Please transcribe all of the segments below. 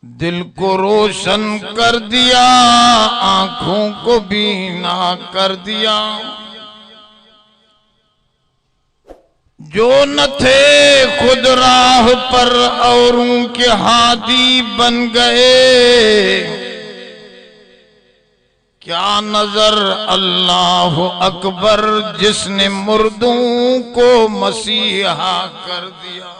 दिल को रोशन कर दिया, आंखों को बीना कर दिया। जो न थे खुद राह पर औरों के हादी बन गए। क्या नजर अल्लाह अकबर जिसने मुर्दों को मसीहा कर दिया।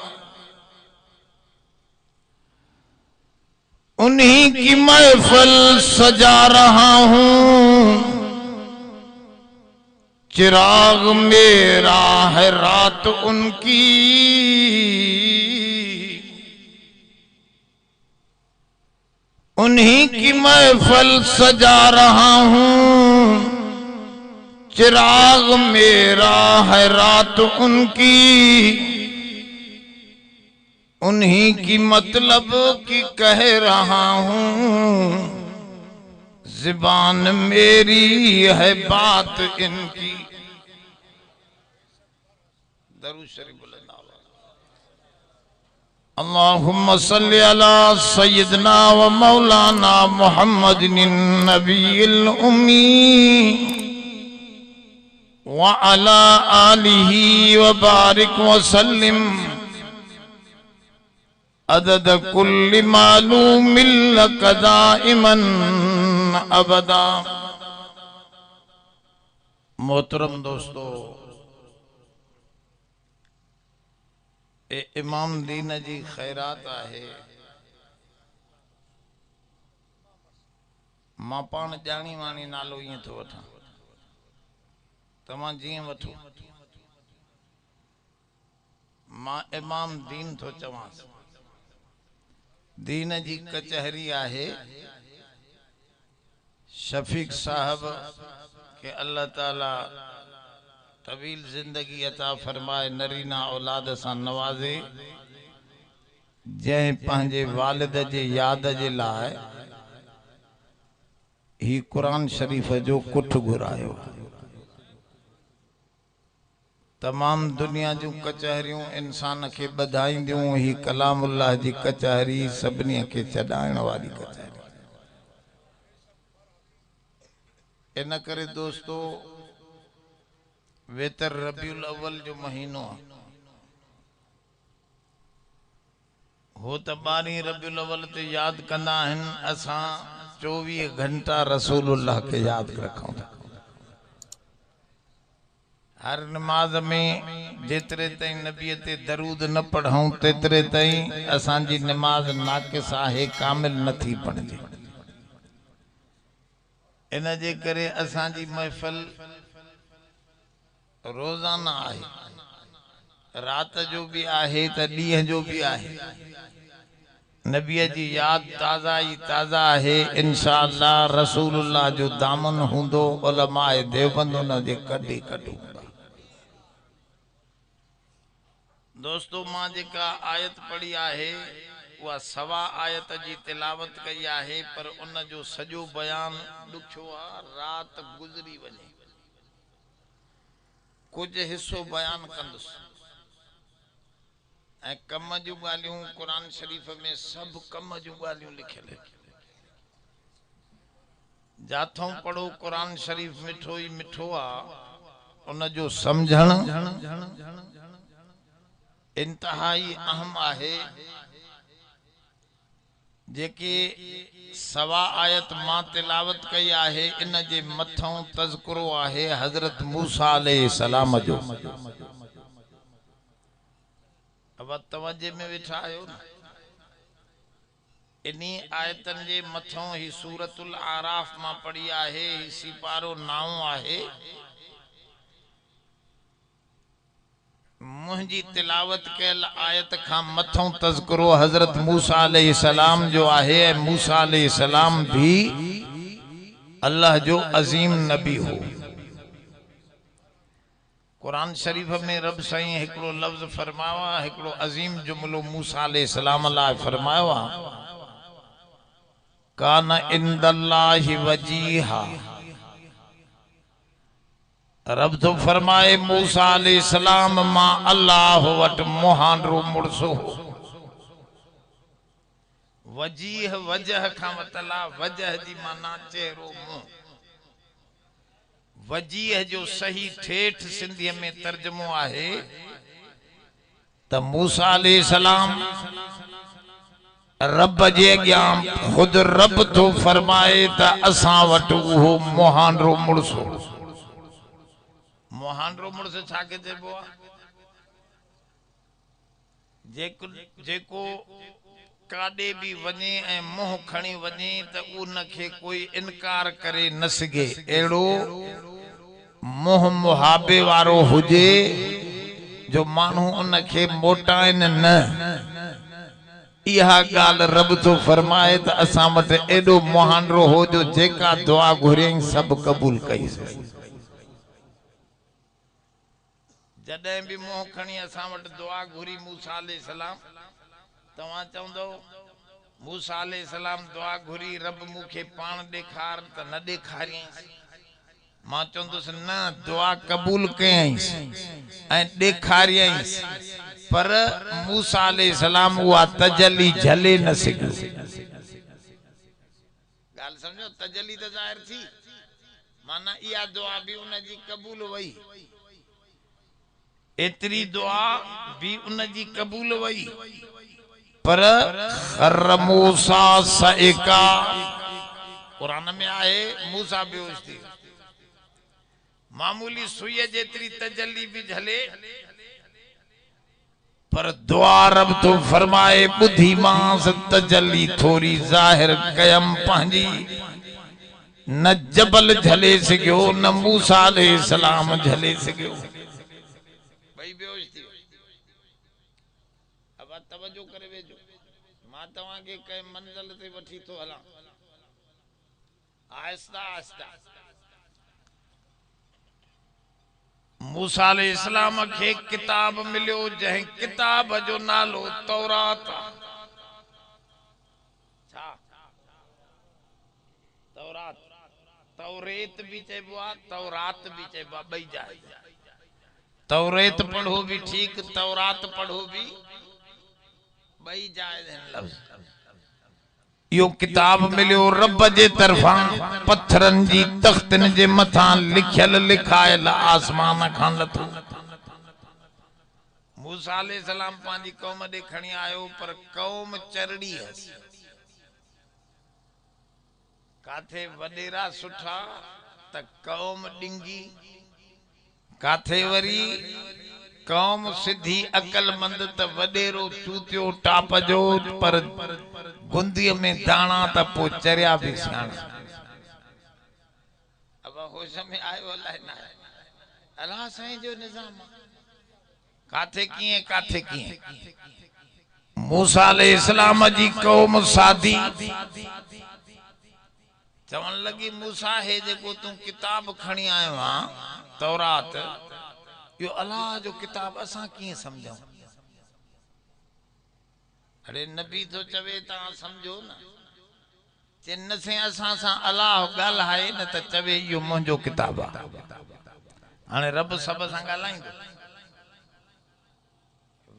उन्हीं की महफिल सजा रहा हूं, चिराग मेरा है रात उनकी। उन्हीं की महफिल सजा रहा हूं, चिराग मेरा है रात उनकी। उन्हीं की मतलब की कह रहा हूं, ज़ुबान मेरी है बात इनकी। दरूद शरीफ बुलंद आवाज़। अल्लाहुम्मा सल्ली अला सय्यदना व मौलाना मुहम्मदिन नबिय्यिल उम्मी व अला आलिही व बारिक व सल्लिम अदद कुल्ली मालूमिन लक दाइमन अबदा। मोहतरम दोस्तों, इमाम दीन जी खैरात है। मां पान जानी वानी नालो ईअं थो वठां, तव्हां जीअं वठो। मां इमाम दीन थो चवांसि। दीन जी कचहरी है। शफीक साहब के अल्लाह ताला तवील जिंदगी अता फरमाए, नरीना औलाद सां नवाज़े। जंहिं पंहिंजे वालिद जे याद जे लाइ ही कुरान शरीफ जो कुठ घुरायो। तमाम दुनिया जूं कचहरियूं इंसान के बधाईंदियूं, ही कलामुल्लाह जी कचहरी सभिनी के चढ़ाइण वाली कचहरी। इन करे दोस्तों, वेतर रबीउल अव्वल जो महीनो हो त 12 रबीउल अव्वल ते याद कंदा आहिनि। असां 24 घंटा रसूलुल्लाह के याद रखूं था। हर नमाज में जेतरे ताईं नबी ते दरूद न पढ़ूं तेतरे ताईं असांजी नमाज नाक़िस आहे, कामिल नथी बणिजे। इन जे करे असांजी महफिल रोजाना आहे, रात जो भी आहे त ॾींहं जो भी आहे। नबीअ जी याद ताज़ा ही ताज़ा है। इंशाअल्लाह रसूलुल्लाह जो दामन हूंदो, उलमाए देवबंद उन जे कॾी कढूं। दोस्तों, मां जेका आयत पढ़ी आहे वह सवा आयत जी तिलावत कई आहे, पर उन जो सजो बयान ॾुखियो आहे। रात गुज़री वञे, कुछ हिस्सो बयान कंदुसि। ऐं कम जूं ॻाल्हियूं कुरान शरीफ में सब कम जूं ॻाल्हियूं लिखियल आहिनि। जाथों पढ़ो कुरान शरीफ मिठो ही मिठो आहे, उन जो समझण इंतहाई अहम आहे। जेके सवा आयत मां तिलावत कई आहे, इन जे मथों तज़कुरो आहे हजरत मूसा अलैहिस्सलाम जो। अब तवज्जे में वेठा आयो न। इन्हीं आयतन जे मथों ही सूरतुल आराफ मां पढ़ी आहे। ही सिपारो 9 आहे। मुंहिंजी तिलावत कयल आयत खां मथों तज़कुरो हजरत मूसा अलैहिस्सलाम जो आहे। मूसा अलैहिस्सलाम भी अल्लाह जो अजीम नबी हो। कुरान शरीफ में रब साईं हिकड़ो लफ्ज फरमावा, हिकड़ो अजीम जुमलो मूसा अलैहिस्सलाम लाइ फरमावा, कान इंदल्लाहि वजीहा। रब तो फरमाए मूसा अलैहिस्सलाम मां अल्लाह वट मुहांडरो मुड़सो। वजीह वजह खां वतला वजह जी माना चेहरो मुंह। वजीह जो सही ठेठ सिंधी में तर्जुमो आहे त मूसा अलैहिस्सलाम रब जे अॻियां खुद रब तो फरमाए त असां वटि उहो मोहांडो मुड़सो। मोहांडो मुड़स छाके चइबो आहे? जेको काॾे बि वञे ऐं मुंहुं खणी वञे त उनखे कोई इनकार करे न सघे, अहिड़ो मुंहुं मुहाबे वारो हुजे जो माण्हू उनखे मोटाइनि न। इहा ॻाल्हि रब तो फरमाए त असां वटि एॾो मुहांडो हो जो जेका दुआ घुरियईं सभु क़बूल कई। जॾहिं बि मुंहुं खणी असां वटि दुआ घुरी मूसा अलैहिस्सलाम, तव्हां चवंदो मूसा अलैहिस्सलाम दुआ घुरी रब मूंखे पाण ॾेखार त न ॾेखारियईं। मां चवंदुसि न, दुआ क़बूल कयईंसि ऐं ॾेखारियईंसि, पर मूसा अलैहिस्सलाम उहा तजली झले न सघियो। ॻाल्हि सम्झो, तजली त ज़ाहिर थी, माना इहा दुआ बि उनजी क़बूल वई, एतरी दुआ भी उनजी कबूल वई, पर खर मूसा सइका कुरान में आए मूसा बेहोश थी। मामूली सुई जेतरी तजल्ली भी झले, पर दुआ रब तो फरमाए बुद्धि मांस तजल्ली थोड़ी जाहिर कयम पंहिंजी। न जबल झले सघियो, न मूसा अलैहिस्सलाम झले सघियो, भाई बेहोश थी। अब तवज्जो करे वेजो, मां तव्हां के कई मंजिल ते वठी तो हला, आहिस्ता आहिस्ता। मूसा अलैहिस्सलाम खे किताब मिलियो, जंहिं किताब जो नालो तौरात। छा तौरात? तौरेत भी चइबो आहे, तौरात भी चइबो आहे, ॿई जायज़। तौरेत पढ़ो भी ठीक, तौरात पढ़ो भी, ॿई जायज़ आहिनि लफ़्ज़। यो किताब मिलियो रब जे तरफां, पत्थरन जी तख्तन जे मथां लिखियल लिखायल आसमान खां लथो। मूसा अलैहिस्सलाम पंहिंजी कौम ॾे खणी आयो, पर कौम चरड़ी हसी। काथे वॾेरा सुठा त कौम डिंगी, काथे वरी कौम सिधी अकलमंद त वॾेरो चूतियो टाप जो, पर गुंदीअ में दाणा त पोइ चरिया भी सियाणा। अब होश में आयो अलाए न आयो, अलाह साईं जो निज़ाम काथे कीअं काथे कीअं। मूसा अलैहिस्सलाम जी कौम सादी चवण लगी, मूसा हे जेको तू किताब खणी आयो आ तौरात, यो अल्लाह जो किताब असां कीअं समझूं? अरे नबी तो चवे ता समझो न, चिन से असां सा अल्लाह ॻाल्हाए न त चवे यो मुंहिंजो किताब आ। हाणे रब सब सां ॻाल्हाईंदो?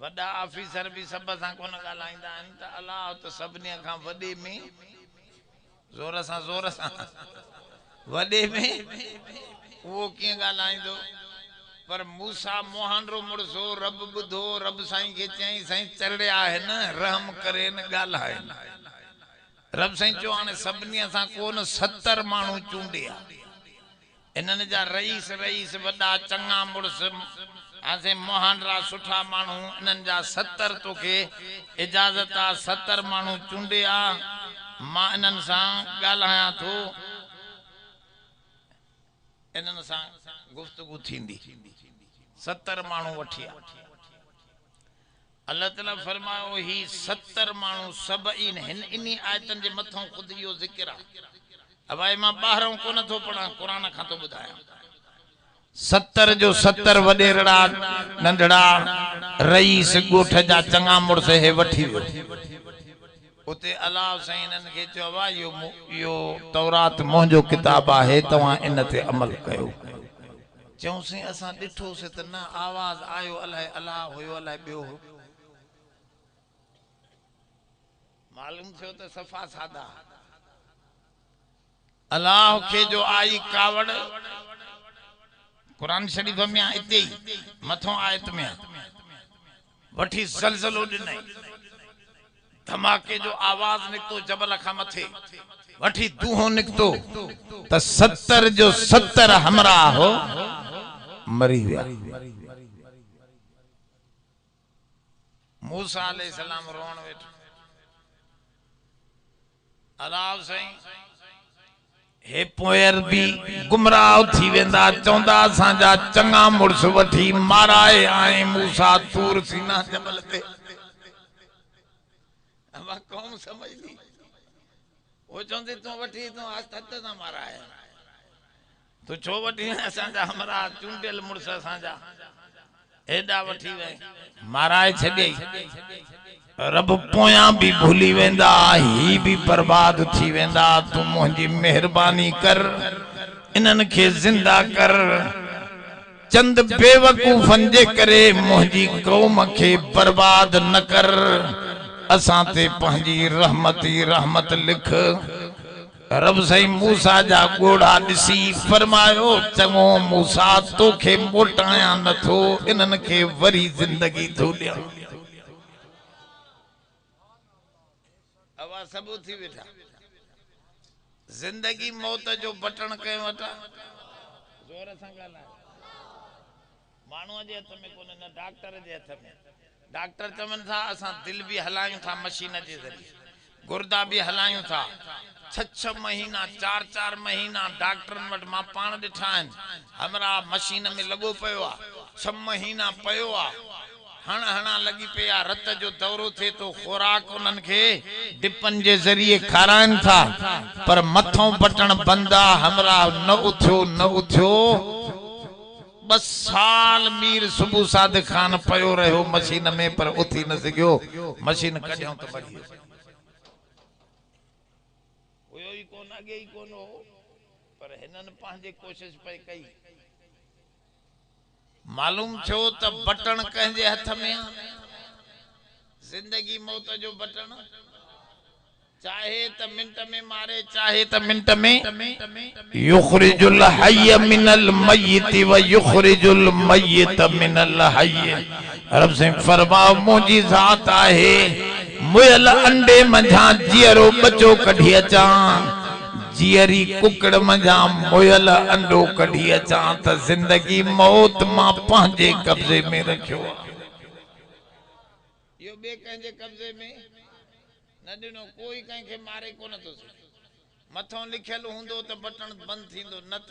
वॾा ऑफिसर भी सब सां कोन ॻाल्हाईंदा आहिनि त अल्लाह त सभिनी खां वॾे में जोर सां वॾे में वो कीअं ॻाल्हाईंदो? पर मूसा मोहांडो मुड़सो रब ॿुधो, रब साईं के चई साईं चरड़िया है न, रहम करे न ॻाल्हाए। रब साईं चयो हाणे सभिनी सां कोन 70 माण्हू चूंडिया, इन्हनि जा रईस रईस वॾा चङा मुड़स ऐसे मोहांडरा सुठा माण्हू, इन्हनि जा 70 तोखे इजाज़त आ, 70 माण्हू चूंडिया, मां इन्हनि सां ॻाल्हायां थो, इन्हनि सां गुफ्तगू थींदी। 70 माण्हू वठिया। अल्लाह ताला फरमायो ही 70 माण्हू सब इन आयतन जे मथों खुद इहो ज़िक्र आहे। अब भाई मां ॿाहिरों कोन थो पढ़ां, क़ुरान खां तो ॿुधायां। 70 जो 70 वॾेरड़ा नंढड़ा रईस ॻोठ जा चङा मुड़स हे वठी वियो। उते अल्लाह साईं इन्हनि खे चयो आहे यो तौरात मुंहिंजो किताब आहे, तव्हां इन ते अमल कयो। चऊंसीं असां ॾिठोसीं त न आवाज़ आयो अलाए अल्लाह हुयो अलाए ॿियो हो। मालूम थियो तो सफ़ा सादा अल्लाह के जो आई कावड़ कुरान शरीफ में इते ही मथों आयत में वठी ज़लज़लो ॾिनई धमाके जो आवाज निकतो जबल खां मथे वठी दूहो निकतो त 70 जो 70 हमरा हो मरी विया। मूसा अलैहिस्सलाम रोण वेठो अल्लाह साईं हे पोयर भी गुमराह थी वेंदा चौंदा असांजा चंगा मुड़स वठी माराए आए मूसा तूर सीना जबल ते अब कौन समझ ली वो चौंदे तू वठी तू आज तत ना माराए तो छो वठी असांजा हमरा चुंडेल मुड़स असांजा एडा वठी वे माराए छडे रब पोया भी भूली वेंदा ही भी बर्बाद थी वेंदा तू मुझी मेहरबानी कर इनन के जिंदा कर चंद बेवकूफन जे करे मुझी कौम के बर्बाद न कर असां ते पंहिंजी रहमत लिख। रब सही मूसा जा गोड़ा दिसी फरमायो चंगो मूसा तोखे मोटाया नथो इनन के वरी जिंदगी थो दिया अवा सबू थी वेठा जिंदगी मौत जो बटन के वटा जोर सां गाला मानू जे हथ में कोने न डॉक्टर जे हथ में डॉक्टर चवन था असा दिल भी हलायूं था मशीन जे जरिए गुर्दा भी हलायूं था 6 महीना 4 महीना डॉक्टरन वट मा पान दिठा हमरा मशीन में लगो पयो आ 6 महीना पयो आ हणा लगी पिया रत जो दौरो थे तो खुराक उनन के डिपन जे जरिए खाराइन था पर मथों बटन बंदा हमरा न उठ्यो बस साल मीर सुबह सादिक खान पयो रहो मशीन में पर उठी न सकियो मशीन कढियो तो मरी ओयो ही कोन अगे ही कोन हो पर हिनन पांजे कोशिश पे कई मालूम छो त बटन कंहिंजे हथ में जिंदगी मौत जो बटन चाहे त मिनट में मारे चाहे त मिनट में युखरिजुल हय्य मिनल मय्यत व युखरिजुल मय्यत मिनल हय्य। रब से फरमाओ मुंजी जात आहे मुयल अंडे मंझा जियरो बचो कढी अचा जियरी कुकड़ मंझा मुयल अंडो कढी अचा त जिंदगी मौत मां पंहिंजे कब्जे में रखियो यो बे कंहिंजे कब्जे में न दिनो कोई कहीं के मारे को न तो मथों लिखल हुंदो तो बटन बंद थींदो न त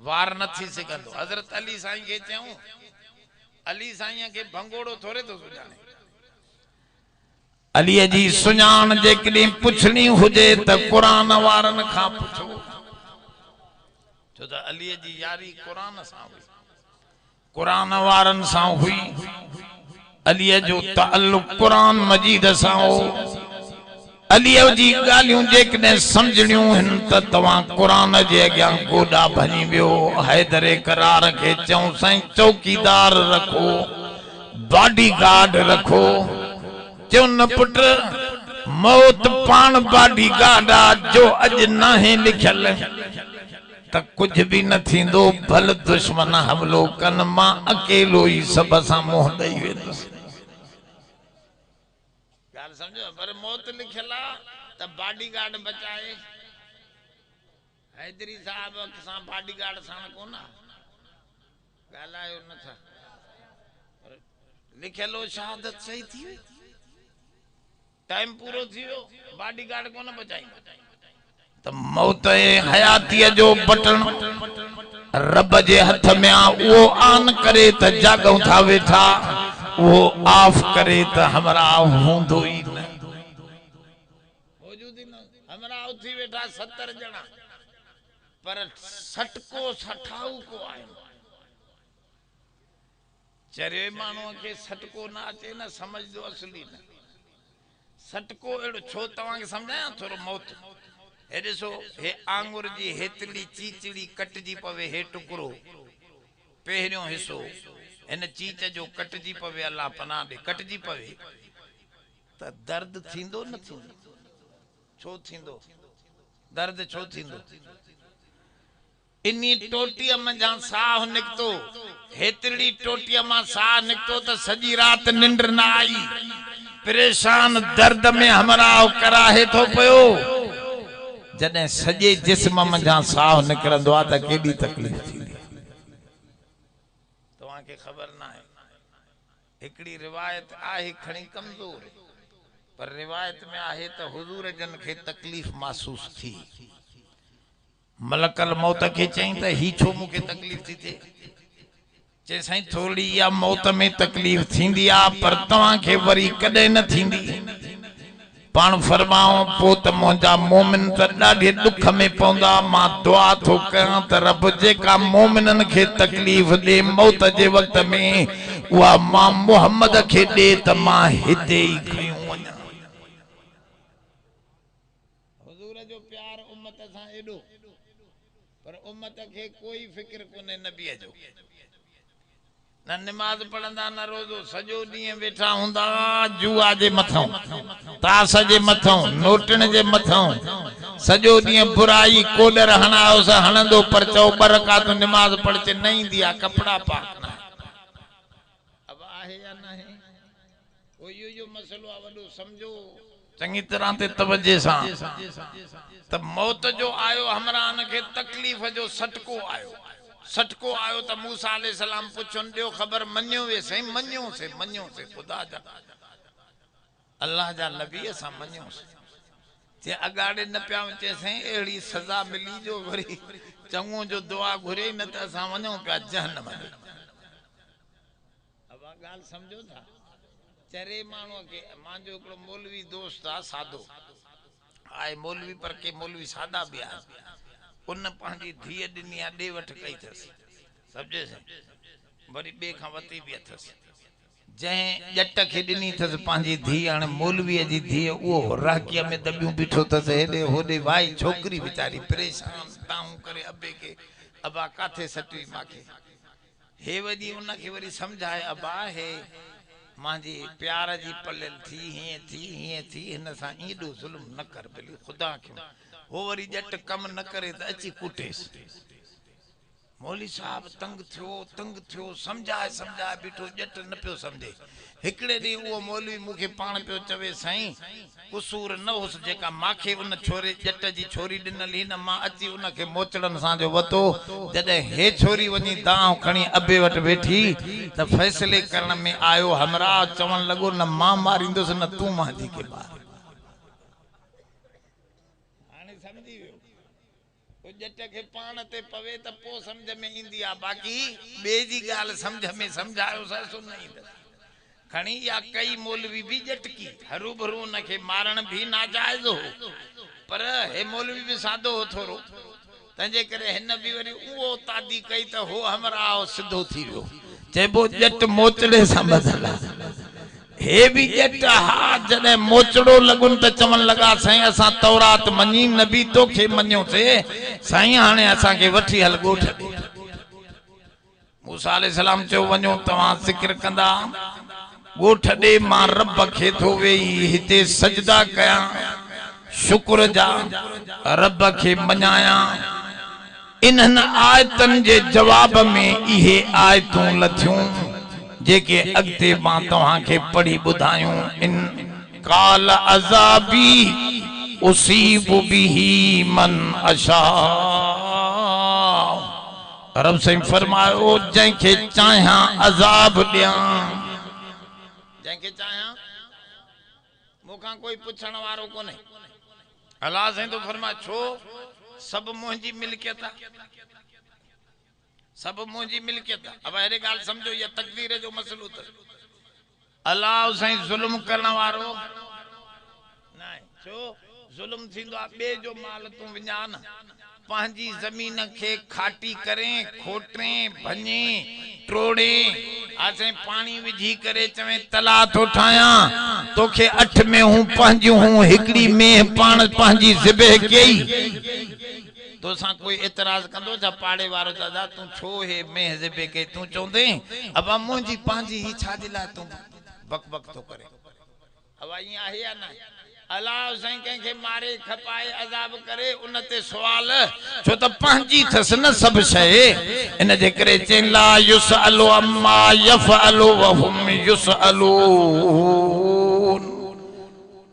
वार न थी सघंदो। हजरत अली साईं के चऊं अली साईं के भंगोड़ो थोरे तो सुजाने अली जी सुञाण जेकॾहिं पुछणी हुजे त क़ुरान वारन खां पुछो छो त अली जी यारी क़ुरान सां हुई क़ुरान वारन सां हुई अली जो ताल्लुक कुरान मजीद सां हो अली जी गालियों जेकॾहिं समझणियूं हिन त तव्हां कुरान जे अॻियां गोॾा भञी वियो हैदर करार खे चऊं साईं चौकीदार रखो बॉडी गार्ड रखो चो न पुट मौत पान बॉडी गार्ड आ जो अज नाहे लिखल त कुछ भी न थींदो भल दुश्मन हमलो कन मां अकेलो ही सब सां मोह ॾेई वेंदुसि गाल समझो पर मौत लिखला त बॉडी गार्ड बचाए हैदरी साहब सां बॉडी गार्ड सां कोना गालायो न था लिखलो शहादत सही थी टाइम पूरो थियो बॉडी गार्ड कोन बचाई त मौत हयाती जो बटन रब जे हथ में आ वो आन करे त जागऊं था वेठा वो ऑफ करे त हमरा होंदो ही न मौजूद ही न हमरा उठी वेठा 70 जना पर सटको सठाऊ को आए चरे मानो के सटको ना अचे न समझ दो असली न सटको एड़ो छो तवां के समझाया थोरो मौत हे ॾिसो हे आंगुर जी हेतली चीचड़ी कटजी पवे हे टुकड़ो पहिरियों हिस्सो इन चीच जो कटजी पवे अल्लाह पनाह दे कटजी पवे त दर्द थींदो न थींदो? छो थींदो? दर्द छो थींदो? इन्ही टोटीअ मंझां साह निकतो, हेतरी टोटीअ मां साह निकतो त सॼी रात निंड न आई, परेशान दर्द में हमराह कराहे थो पियो। जॾहिं सॼे जिस्म मंझां साह निकिरंदो आहे त केॾी तकलीफ़ थींदी। तव्हांखे ख़बर न आहे, हिकिड़ी रिवायत आहे खणी कमज़ोर, पर रिवायत में आहे त हुजूर जन खे तकलीफ़ महसूस थी। मलकल मौत के चई त ही छो मूंखे तकलीफ़ थी थिए? चई साईं थोड़ी या मौत में तकलीफ़ थींदी आ, पर तव्हांखे वरी कॾहिं न थींदी। पाण फरमाओ पो त मुंहिंजा मोमिन त ॾाढे दुख में पवंदा। मां दुआ थो कयां त रब जेका मोमिनन खे तकलीफ़ ॾे मौत जे वक़्त में, उहा मां मुहम्मद खे ॾे त मां हिते ई खयूं वञा। हुजूर जो प्यार उम्मत सां एॾो, पर उम्मत के कोई फिक्र कोने नबीअ जो। न नमाज पढ़ंदा न रोज़ो, सॼो ॾींहुं वेठा हूंदा जुआ जे मथां, तास जे मथां, नोटन जे मथां, सॼो ॾींहुं बुराई कोडर हणायोस हणंदो, पर चओ ॿ रकात नमाज पढ़ चे न ईंदी आ, कपड़ा पाक न। अब आहे या न आहे? वो यो मसलो आ वॾो, समझो चंगी तरह ते तवज्जे सां। त मौत जो आयो हमरान के तकलीफ़ जो सटको आयो। सटको आयो त मूसा अलैहिस्सलाम पुछन ॾियो ख़बर, मन्यो वे सही? मन्यो से खुदा जा अल्लाह जा नबी असां मन्यो से। जे अगाड़े न पिया चे सही एड़ी सज़ा मिली जो वरी चङो जो दुआ घुरे न त असां वञूं पिया जहन्नम में। अब गाल समझो था? चरे मानो के मांजो हिकिड़ो मौलवी दोस्त आ सादो आए मौलवी, पर के मौलवी सादा भी आ। उन पंहिंजी धीअ ॾिनी आहे, ॾे वठ कई अथसि, सम्झे वरी ॿिए खां वती बि अथसि। जंहिं ॼट खे ॾिनी अथसि पंहिंजी धीअ, हाणे मौलवीअ जी धीअ, उहो राकीअ में दॿियूं बीठो अथसि हेॾे होॾे। भाई छोकिरी वीचारी परेशान ताऊं करे अबे के, अबा काथे सटी मांखे। हे वॼी उनखे वरी सम्झाए, अबा हे मांजी प्यार जी पलियल थी, हीअं थी हीअं थी, हिन सां एॾो ज़ुल्म न कर भली खुदा खे। हो वरी ॼट कम न करे त अची कुटेसि। मौली साहब तंग थियो समझाए बीठो, ॼट न पियो समझे। हिकिड़े ॾींहुं उहो मौलवी मूंखे पाण पियो चवे, साईं कुसूर न हुस जेका मांखे उन छोरे ॼट जी छोरी ॾिनल ही न, मां अची उनखे मोचड़न सां जो वतो। जॾहिं हे छोरी वञी दांव खणी अबे वटि वेठी त फैसले करण में आयो, हमरा चवण लॻो न मां मारींदुसि न तूं मुंहिंजी के मार। समझी वियो? ॼट खे पाण ते पवे त पोइ समझ में ईंदी आहे, बाक़ी ॿिए जी ॻाल्हि समझ में समझायो सो न ईंदसि। खणी या कई मौलवी भी ॼट की हरू भरू उनखे मारण भी नाजायज़ हो, पर हे मौलवी भी सादो हो थोरो, तंहिंजे करे हिन भी वरी उहो तादी कई त हो हमरा सिधो थी वियो। चइबो ॼट मोचड़े सां बदल हे भी ॼट हा। जॾहिं मोचड़ो लगुन त चवण लगा, साईं असां तौरात मञी नबी तोखे मञियो से, साईं हाणे असां के वठी हल ॻोठ ॾे। मूसा अलैहिस्सलाम चयो वञो तव्हां ज़िक्र कंदा ॻोठ ॾे, मां रब खे थो वेही हिते सजदा कयां, शुक्र जा रब खे मञायां। इन्हनि आयतन जे जवाब में इहे आयतूं लथियूं जेके अॻिते मां तव्हांखे पढ़ी ॿुधायूं। इन काल अज़ाबी उसीबु बिही मन अशा। रब साईं फरमायो जंहिंखे चाहियां अज़ाब ॾियां, जंहिंखे चाहियां। मूंखां कोई पुछण वारो कोन्हे। अल्लाह साईं तो फरमाए छो? सब मुंहिंजी मिल्कियत आहे, सब मुंहिंजी मिल्कियत आहे। अब हेॾे ॻाल्हि समझो, ये तकदीर जो मसलो त अल्लाह साईं ज़ुल्म करण वारो न आहे। छो ज़ुल्म थींदो आहे? ॿिए जो माल तूं विञा न, पंहिंजी ज़मीन खे खाटी करें, खोटें, भञें, ट्रोड़ें, असें पानी विझी करे चवें तला तो ठायां, तोखे 8 में हूं पंहिंजियूं हूं हिकिड़ी में पाण पंहिंजी ज़िबह कई, तो सां कोई एतराज़ कंदो छा? पाड़े वारो दादा तूं छो हे में ज़िबह कई? तूं चवंदे अब मुंहिंजी पंहिंजी ही छाजे लाइ तूं बक बक तो करे? हवाई आहे या ना अल्लाह साईं कंहिंखे मारे खपाए अज़ाब करे उन ते सुवाल छो त पंहिंजी थस न सब शइ इन जे करे चई ला युसअलु अम्मा यफअलु व हुम युसअलून।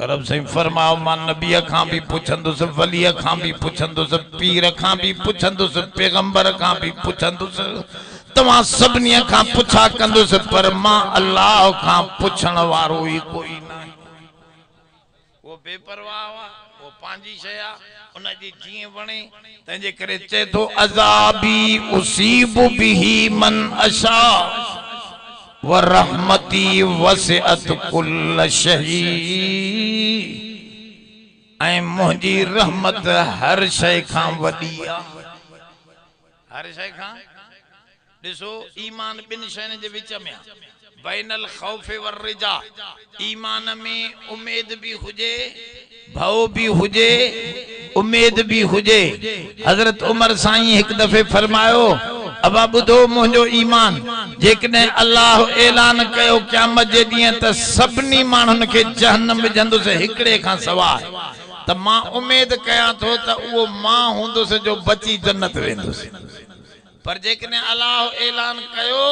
रब साईं फरमाओ मां नबी खां भी पुछंदुसि वली खां भी पुछंदुसि पीर खां भी पुछंदुसि पैगंबर खां भी पुछंदुसि तमां सभिनी खां पुछा कंदुसि पर मां अल्लाह खां पुछण वारो ही कोई न। वो बेपरवाह वो पांजी शया उन जी जीअं वणे तंहिंजे करे चए थो अज़ाबी उसीबु बिही मन अशा व रहमती वसिअत कुल्ल शई। ऐं मुंहिंजी रहमत हर शइ खां वॾी आहे हर शइ खां। ॾिसो ईमान ॿिन शयुनि जे विच में बैनल खौफ वर रिजा ईमान में उम्मीद भी हुजे भव भी हुजे उम्मीद भी हुजे। हजरत उमर साईं एक दफे फरमायो अबा बुधो मुंहिंजो ईमान जेकॾहिं अल्लाह ऐलान कयो क़यामत जे ॾींहुं त सभिनी माण्हुनि खे जहन्नम विझंदुसि हिकिड़े खां सवाइ त मां उम्मीद कयां थो त उहो मां हूंदुसि जो बची जन्नत वेंदुसि। पर जेकॾहिं अल्लाह ऐलान कयो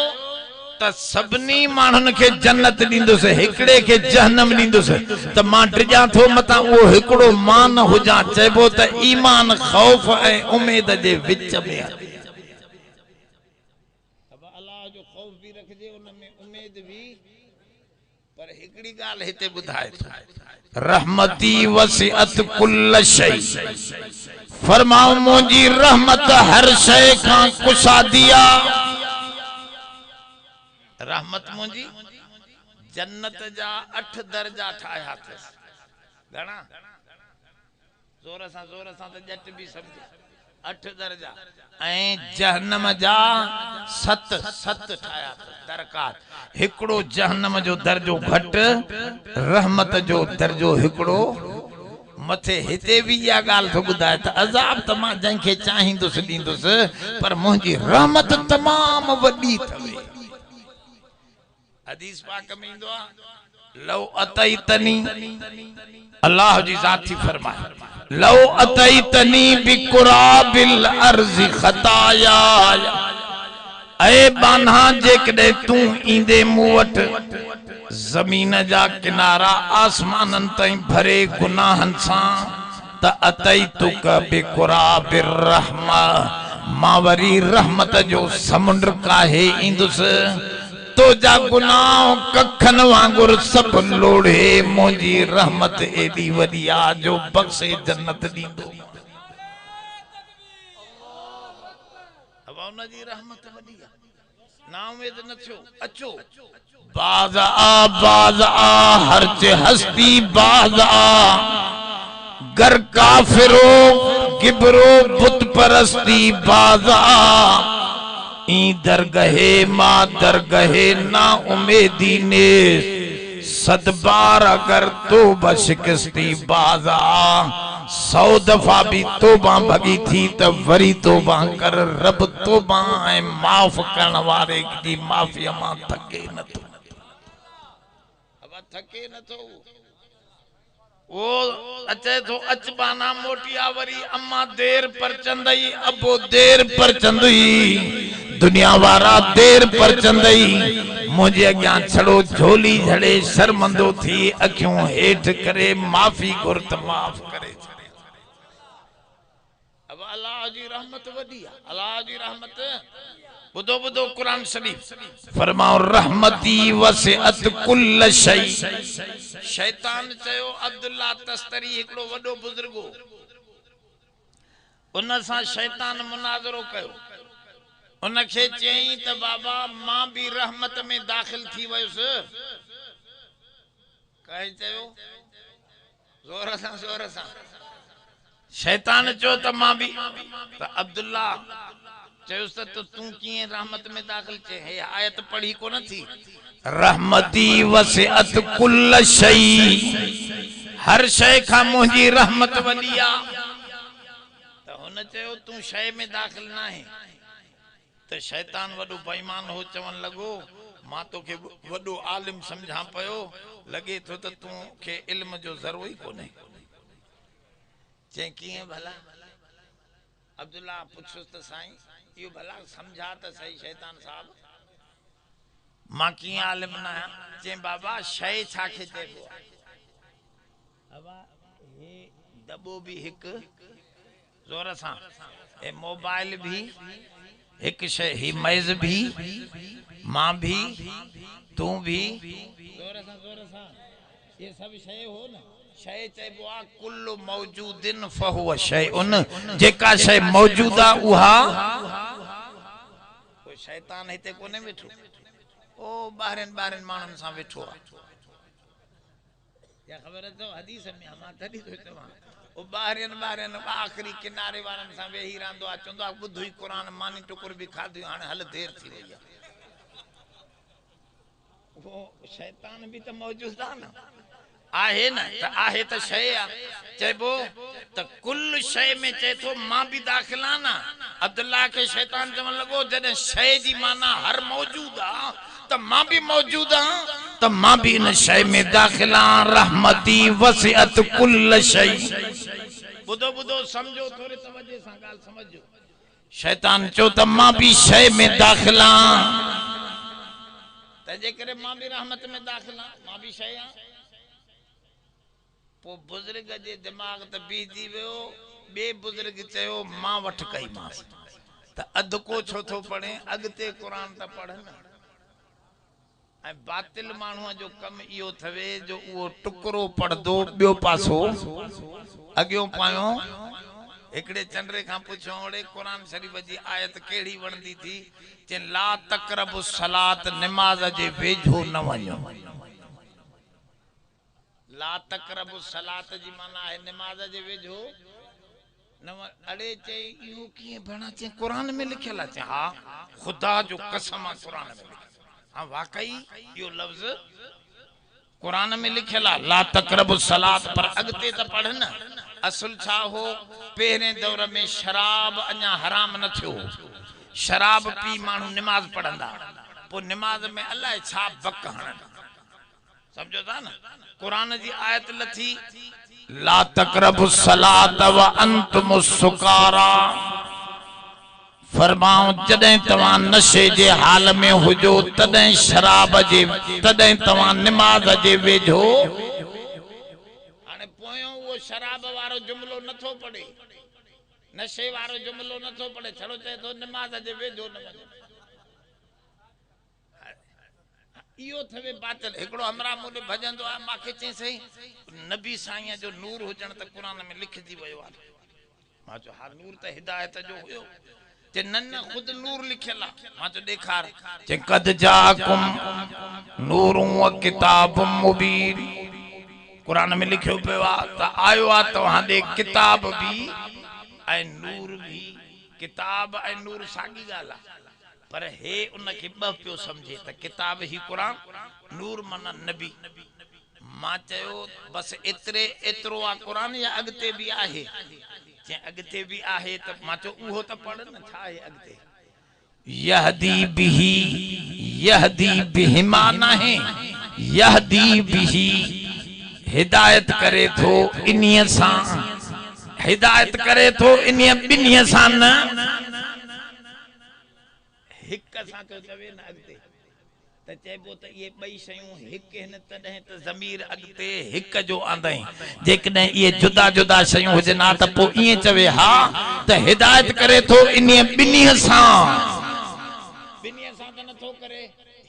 त सभिनी माण्हुनि खे जन्नत ॾींदुसि हिकिड़े खे जहन्नम ॾींदुसि त मां ड्रिजां थो मतां उहो हिकिड़ो मां न हुजां। चइबो त ईमान खौफ ऐं उम्मीद जे विच में अल्लाह जो खौफ भी रखजे उन में उम्मीद भी। पर हिकिड़ी ॻाल्हि हिते ॿुधाए थो रहमती वसिअत कुल्ल शै फरमाओ मुंहिंजी रहमत हर शइ खां कुशादी आहे। रहमत मुंहिंजी जन्नत जा 8 दर्जा ठाया अथसि घणा जोर सां त जट भी समझे 8 दर्जा ऐं जहन्नम जा 7 ठाया दरकात हिकिड़ो जहन्नम जो दर्जो घटि रहमत जो दर्जो हिकिड़ो मथे। हिते भी इहा ॻाल्हि थो ॿुधाए त अज़ाब त मां जंहिंखे चाहींदुसि ॾींदुसि पर मुंहिंजी रहमत तमाम वॾी अथई। हदीस पाक में ईंदो आहे लौ अतैतनी अल्लाह जी ज़ात थी फरमाए लौ अतैतनी बिकुराबिल अर्ज़ खताया ऐ बाना जेकॾहिं तूं ईंदे मूं वटि ज़मीन जा किनारा आसमाननि ताईं भरे गुनाहनि सां त अतैतुक बिकुराबिर रहमा मां वरी रहमत जो समुंड काहे ईंदुसि तो जा गुनाह कखन वांगुर सब लोड़े मुंहिंजी रहमत एडी वॾी आहे जो बख्शे जन्नत ॾींदो। अब उन जी रहमत वॾी आहे ना उम्मीद न थियो अचो बाज़ आ हर चे हस्ती बाज़ आ गर काफिरो गिबरो बुत परस्ती बाज़ आ ई दरगहे मां दरगहे ना उम्मीदी ने सदबार अगर तो बशिकस्ती बाज़ा 100 दफा भी तोबा भगी थी त वरी तोबा कर रब तोबा ऐं माफ करण वारे की माफी मां थके न थो थके न थो। वो अचे तो अचबाना मोटिया वरी अम्मा देर पर चंदई अबो देर पर चंदई दुनिया वारा देर पर चंदई मुझे अॻियां छड़ो झोली झड़े शर्मंदो थी अखियों हेठ करे माफी घुर त माफ करे। अब अल्लाह जी रहमत वडी अल्लाह जी रहमत बुधो बुधो कुरान शरीफ फरमाओ रहमती वसिअत कुल्ल शै। शैतान चयो अब्दुल्ला तस्तरी एकड़ो वडो बुजुर्गो उन सा शैतान मुनाज़रो कयो उनखे चई त बाबा मां भी रहमत में दाखिल थी वयुसि। कहे चयो जोर सां शैतान चयो त मां भी त अब्दुल्ला चयोस त तू कीअं रहमत में दाखिल चे हे आयत पढ़ी को न थी रहमती वसिअत कुल्ल शै हर शय खां मुंहिंजी रहमत वॾी आ। त हुन चयो तू शय में दाखिल न आहे त शैतान वॾो बेईमान हो चवण लॻो मां तोखे वॾो आलिम समझां पियो लगे तो त तूं खे इल्म जो ज़रूर ही कोने चई कीअं भला अब्दुल्ला पुछुस त साईं यो भला समझा त सही शैतान साहब मां कीअं आलिम न आहियां चई बाबा शय छा खे चइबो आहे बाबा हे दॿो भी हिक जोर सां ए मोबाइल भी एक शय ही मेज भी मां भी तू भी जोर सां ये सब शय हो न शय चइबो आहे कुल्लु मौजूदिन फहुव शयउन जेका शय मौजूदा उहा कोई शैतान हिते कोने वेठो ओ ॿाहिरनि माण्हुनि सां वेठो आहे या ख़बर अथव हदीस में मां तॾहिं थो चवां ओ ॿाहिरनि आख़िरी किनारे वारनि सां वेही रहंदो आहे चवंदो आहे ॿुधो ई क़ुर मानी टुकुर बि खाधियूं हाणे हल देरि थी वई आहे वो शैतान भी तो मौजूद आहे न आहे न त आहे त शय आहे चइबो त कुल शय में चए थो मां भी दाख़िल आहियां न अब्दुल्ला के शैतान चवण लॻो जॾहिं शय जी माना हर मौजूद आहे त मां भी मौजूद आहियां त मां भी इन शय में दाख़िल आहियां रहमती वसिअत कुल शय बुधो बुधो समझो थोड़े तवज्जो सां ॻाल्हि समझो शैतान चयो त मां भी शय में दाख़िल आहियां तंहिंजे करे मां भी रहमत में दाख़िल आहियां मां भी शय आहियां पो बुजुर्ग जे दिमाग त बीजी वियो बे बुजुर्ग चयो मां वठ कई मास त अध को छो थो पढ़े अगते कुरान त पढ़ न ऐं बातिल माण्हूअ जो कम इहो थवे जो उहो टुकरो पढ़दो ॿियो पासो अॻियो पायो हिकड़े चंडरे खां पुछो ओड़े कुरान शरीफ जी आयत केड़ी वणदी थी चन ला तकरबु सलात नमाज जे वेझो न वञो ला तकरबु सलात जी माना है नमाज जे वेझो न अड़े चई इहो कीअं बणा चे कुरान में लिखियल आहे हां खुदा जो कसम आहे कुरान में हां वाकई यो लफ्ज कुरान में लिखियल आहे ला तकरबु सलात पर अगते त पढ़ न असल छा हो पहरे दौर में शराब अन्या हराम न थियो शराब पी मानू नमाज पढ़ंदा पो नमाज में अल्लाह छा बक हणन समझो था न कुरान जी आयत लथी ला तकरबु सलात व अंतुम सुकारा फरमाओ जदे तवा नशे जे हाल में हुजो तदे शराब जे तदे तवा नमाज जे वेझो हाने पोयो वो शराब वारो जुमलो नथो पढ़े नशे वारो जुमलो नथो पढ़े छड़ो चए तो नमाज जे वेझो न वञे इहो थवे बातिल एकड़ो हमरा मोले भजंदो आ माखे चे सही नबी साईं जो नूर हुजण त कुरान में लिखजी वयो आ मा जो हा नूर त हिदायत जो हुयो जे न खुद नूर लिखियल आ मा जो देखार जे कद जाकुम नूर व किताब मुबीन कुरान में लिखियो पियो आ त आयो आ तव्हां दे किताब भी ऐ नूर भी किताब ऐ नूर सागी गाला पर हे उनके ब पियो समझे त किताब ही कुरान नूर माना नबी मा चयो बस एतरो आ कुरान या अगते भी आहे जे अगते भी आहे त मा चो उहो त पढ़ न छा है अगते यहदी बिहिमा नहीं यहदी बिही हिदायत करे थो इन्हीअ सां हिदायत करे थो इन्हीअ बिन्हीअ सां न हिक सां तो चवे न अगते त चेबो त ये बई शयूं हिक हिन तडे त ज़मीर अगते हिक जो आंदई जेकने ये जुदा जुदा शयूं हुजना त पो इए चवे हा त हिदायत करे थो इन्हीअ बिन्हीअ सां त नथो करे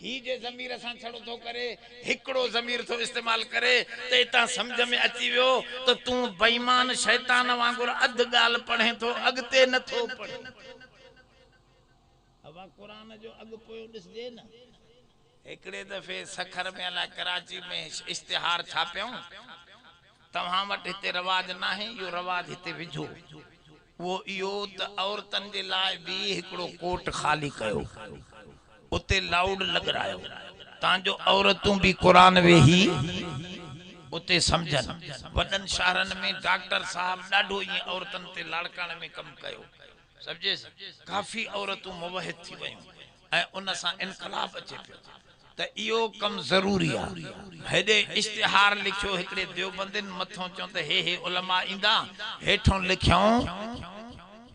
ही जे ज़मीर सां छड़ो थो करे हिकड़ो ज़मीर थो इस्तेमाल करे त इता समझ में अची वियो त तू बेईमान शैतान वांगुर अध गाल पढ़े तो अगते नथो पढ़े हवा कुरान जो अग पोयो दिसजे न एकड़े दफे सखर में अला कराची में इश्तिहार छापियो तव्हां वट हिते रवाज ना है यो रवाज हिते विझो वो इयो त औरतन जे लाए भी हिकड़ो कोट खाली कयो उते लाउड लगरायो तांजो औरतों भी कुरान वेही उते समझन वडन शहरन में डॉक्टर साहब डाढो ये औरतन ते लाड़काने में कम कयो समझे काफी औरतों मुवहिद थी वयूं ए उन सा इनकलाब अचे पियो त त इहो कम जरूरी आहे। हेॾे इश्तिहार लिखियो हिकिड़े देवबंदिन मथों चो त हे उलमा ईंदा, हेठों लिखियो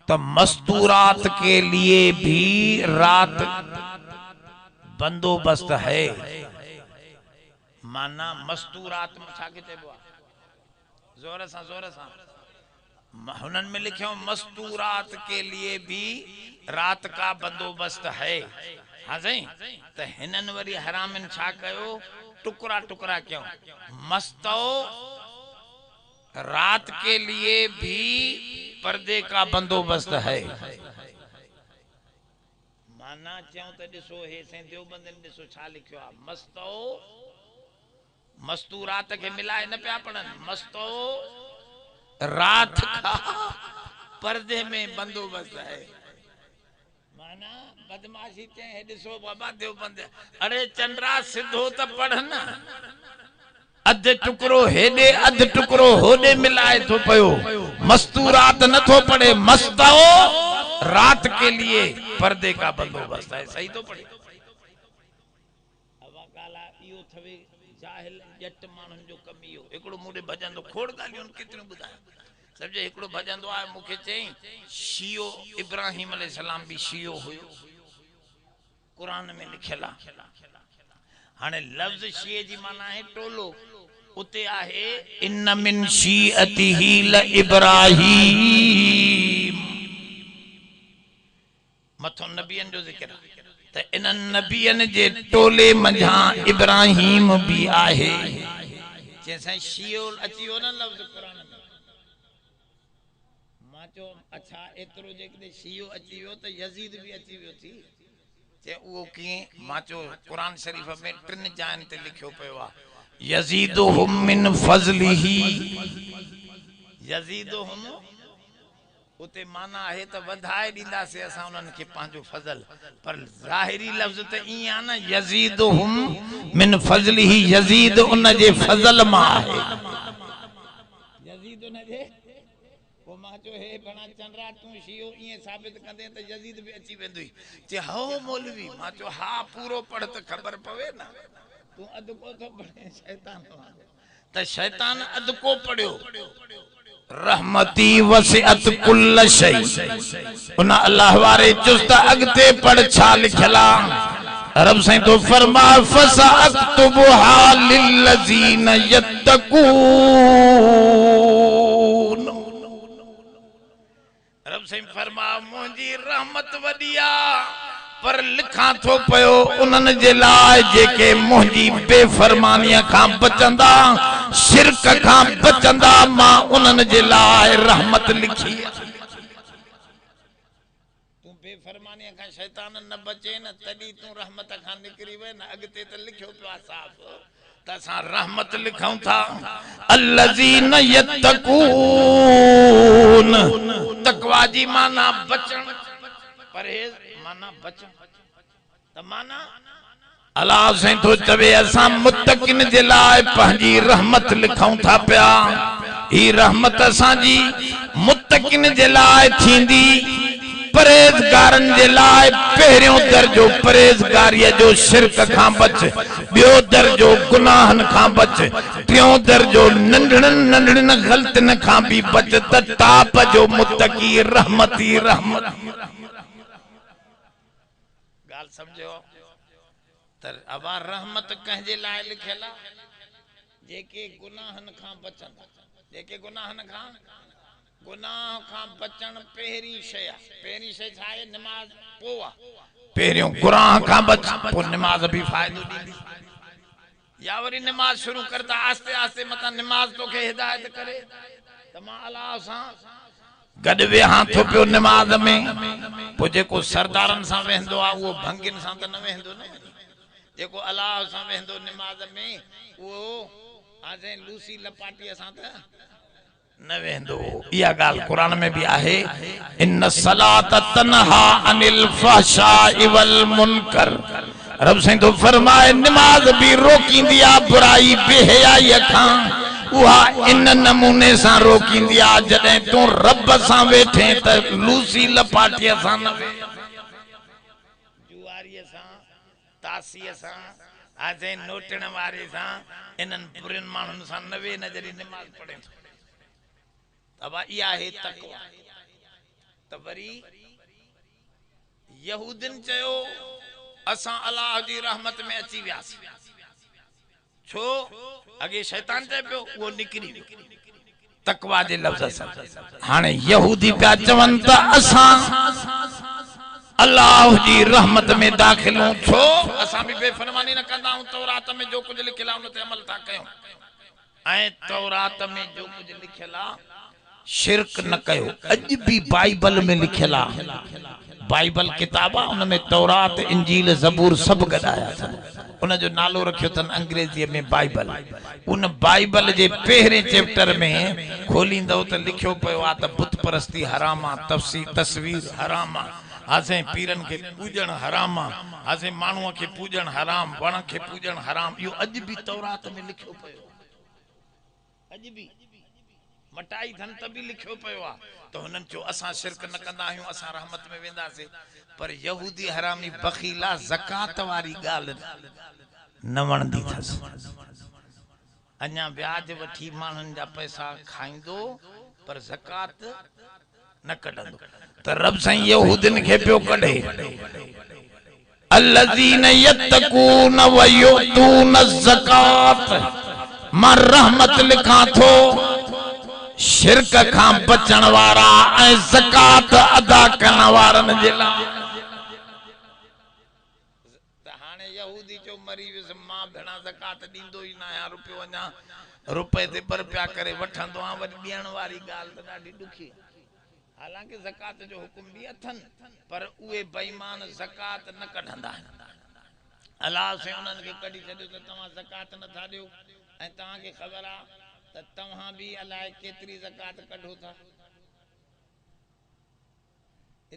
तो मस्तूरात के लिए भी रात बंदोबस्त है। माना मस्तूरात में छा के चइबो आहे? जोर सा हुनन में लिखियो मस्तूरात के लिए भी रात का बंदोबस्त है। हाँ सही। तो हिनन वरी हरामिन छा कयो? टुकड़ा टुकड़ा क्यों? मस्तो रात के लिए भी पर्दे का बंदोबस्त है। माना चऊं त ॾिसो हे से देवबंदन ॾिसो छा लिखियो आहे? मस्तो मस्तूरात के मिलाए न पिया पढ़न। मस्तो रात का पर्दे में बंदोबस्त है। माना बदमाशी चे ॾिसो बाबा देवबंद, अरे चंद्रा सिद्धो त पढ़ न। अध टुकड़ो हेॾे अध टुकड़ो होॾे मिलाए थो पयो। मस्तूरात न थो पढ़े, मस्तो रात के लिए पर्दे का बंदोबस्त है। सही तो पढ़े। अवा काला इयो थवे जाहिल जट मानन जो कम इयो। एकड़ो मुडे भजन तो खोड़ गालियों कितनो बुधाय। समझे एकड़ो भजन तो आए मुखे चई शियो इब्राहिम अलैहिस्सलाम भी शियो हुयो, कुरान में लिखला। हाने लफ्ज शिये जी माना है टोलो। उते आहे इन मिन शिअतिही ल इब्राहिम। मथो नबियन जो जिक्र है। तो इन नबियन जे टोले मंझा इब्राहिम भी आहे। जैसे शियो अची हो न लफ्ज कुरान में। माचो अच्छा एतरो जेकॾहिं शियो अची वियो त यजीद भी अची वियो थी। चे उहो कीअं? माचो कुरान शरीफ में 3 जान ते लिखियो पियो आहे यजीदुहुम मिन फज़लिही। यजीदुहुम उते माना है तो वधाए दींदा से असा उनन के पांजो फजल। पर ज़ाहिरी लफ्ज तो ई आ न यजीदुहुम मिन फज़लिही। यजीद उन जे फजल मा है। यजीद उन जे वो माचो हे बणा चंद्रा तू शियो ई साबित कंदे त यजीद भी अची वेंदुई। चे हो मौलवी। माचो हा पूरो पढ़ त खबर पवे ना। तू अध को तो पढ़े शैतान त शैतान अध को पढ़ियो। रहमती वसिअत कुल शै। उन अल्लाह वारे जुस्त अगते पढ़ छा लिखला। रब साईं तो फरमा फसअक्तुबुहा लिल्लज़ीन यत्तकून। रब साईं फरमा मुंहिंजी रहमत वडिया पर लिखा थो पयो उन्हनि जे लाइ जेके मुंहिंजी बेफरमानीअ खां बचंदा, शिरक खां बचंदा। मां उन्हनि जे लाइ रहमत लिखी। तू बेफरमानीअ खां शैतान न बचे न तॾहिं तू रहमत खां निकिरी वे न। अॻिते त लिखियो पियो आहे साफ़ त असां रहमत लिखूं था। अल्लज़ीन यत्तकून। तकवा जी माना बचण, परहेज माना बचण। त माना अल्लाह से तो चवे असां मुत्तकिन जे लाइ पंहिंजी रहमत लिखूं था पिया। ही रहमत असांजी मुत्तकिन जे लाइ थींदी। परहेज़गारन जे लाइ पहिरियों दर्जो परहेज़गारीअ जो शिरक खां बच, ॿियो दर्जो गुनाहन खां बच, टियों दर्जो नंढड़न ग़लतियुनि खां भी बच। त टाप जो मुत्तकी रहमती रहमत। गाल समझो त अबा रहमत कंहिंजे लाइ लिखियल आहे? जेके गुनाहन खां बचंदा। जेके गुनाहन खां बचण पहिरी शय आहे। पहिरी शय छा आहे? नमाज पोइ आहे। पहिरियों गुनाह खां बच, पोइ नमाज भी फ़ाइदो ॾींदी। या वरी नमाज शुरू कर त आस्ते आस्ते मता नमाज तोखे हिदायत करे त मां अल्लाह सां गॾु वेहां थो पियो नमाज में। पोइ जेको सरदारनि सां वेंदो आहे उहो भंगिन सां त न वेंदो न। जेको अल्लाह सां वेंदो नमाज में उहो आजे लूसी लपाटीअ सां त न वेंदो। इहा ॻाल्हि कुरान में भी आहे इन सलात तनहा अनिल फहशाइ वल मुनकर। रब साईं तो फरमाए नमाज भी रोकींदी आहे बुराई बेहयाई खां। उहा इन नमूने सां रोकींदी आहे जॾहिं तूं रब सां वेठे त लूसी लपाटीअ सां न वे। जुआरीअ सां, तासीअ सां, आज नोटण वारे सा इनन पुरन मानुन सा 90 नजरी नमाज पढ़े अब या है तकवा तबरी यहूदन चयो असा अल्लाह जी रहमत में अची व्यास छो अगे शैतान चे पियो वो निकरी तकवा जे लफ्ज सा हाने यहूदी पे चवन त असा अल्लाह जी रहमत में दाखिल हूं छो असा भी बेफरमानी न कंदा हूं तौरात में जो कुछ लिखला उन ते अमल था कयो ऐ तौरात में जो कुछ लिखला शिरक न कयो अज भी बाइबल में लिखला बाइबल किताबा उन में तौरात इंजील जबूर सब गडाया था उन जो नालो रखियो तन अंग्रेजी में बाइबल उन बाइबल जे पहरे चैप्टर में खोलींदो त लिखियो पयो आ त बुत परस्ती हरामा तस्वीर हरामा आसे पीरन के पूजन हराम आसे मानुआ के पूजन हराम वण के पूजन हराम यो अज भी तौरात में लिखियो पयो अज भी मटाई धन तभी लिखियो पयो आ तो हुनन चो असा शिरक न कंदा आहियूं असा रहमत में वेंदा से पर यहूदी हरामी बखीला ज़कात वारी गाल न वणदी थस अन्या ब्याज वठी मानन जा पैसा खाइंदो पर ज़कात न कढंदो तो रब साईं यहूदन के पियो कढे अल्लज़ीन यत्तकून व युतून ज़कात मां रहमत लिखा थो शिरक खां बचण वारा ऐ ज़कात अदा करण वारन जे ला त हाने यहूदी चो मरी विस मां भेणा ज़कात दींदो ही ना रुपयो वञा रुपए ते पर पिया करे वठंदो आ वरी ॾियण वारी गाल त ॾाढी ॾुखी हालांकि ज़कात जो हुकुम भी अथन पर उए बेईमान ज़कात न कढंदा अल्लाह से उनन के कढी छडियो त तवा ज़कात न था दियो ऐ तवा के खबर आ त तवा भी अलाए केतरी ज़कात कढो था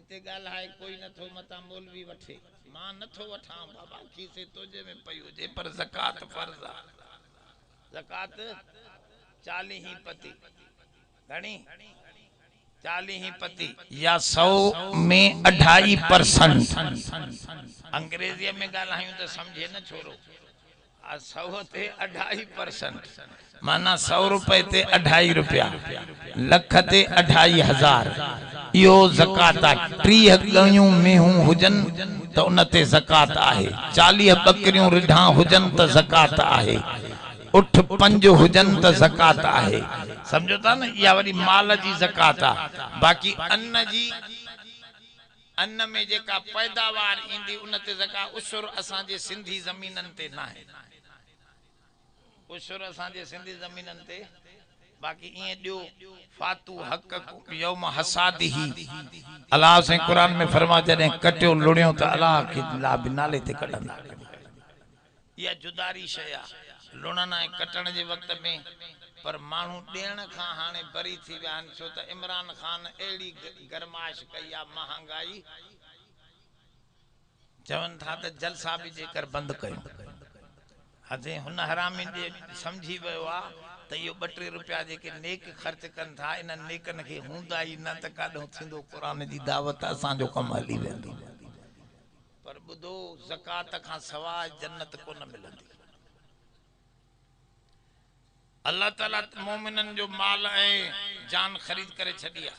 इते गाल है कोई न थो मता मौलवी वठे मां न थो वठा बाबा खीसे तोजे में पयो जे पर ज़कात फर्ज आ ज़कात 40 ही पति घणी 40 ही पति या 100 में 2.5% अंग्रेजी में गालायूं तो समझे न छोरो 100 ते 2.5% माना 100 रुपए ते 2.5 रुपया लख ते 2.5 यो ज़कात 30 गणियों मेहूं हुजन तो उनते ज़कात आहे 40 बकरियों रिढा हुजन तो ज़कात आहे उठ 5 हुजन तो ज़कात आहे समझो था न या वरी माल जी ज़कात आ बाकी अन्न में जेका पैदावार इंदी उनते ज़कात उशुर असा जे सिंधी जमीनन ते ना है उशुर असा जे सिंधी जमीनन ते बाकी ये दियो फातू हक यौम हसादिही अल्लाह से कुरान में फरमा जने कटियो लुणियो त अल्लाह के ला बिनाले ते कढंदा या जुदारी शया लुणन ऐं कटण जे वक्त में पर मानू देण खां हाने बरी थी विया छो त इमरान खान एड़ी गरमाइश कई आ महंगाई चवन था त जलसा भी जेकर बंद कयो हजे हुन हरामी जे समझी वयो आ त यो 2-3 रुपया जेके नेक खर्च कन था इन नेकन के हुंदा ही न त काडो थिंदो कुरान जी दावत असा जो कम हली वेंदी पर बुधो ज़कात खां सवाइ जन्नत को न मिलंदी अल्लाह ताला मोमिनन जो माल ऐ जान खरीद करे छडिया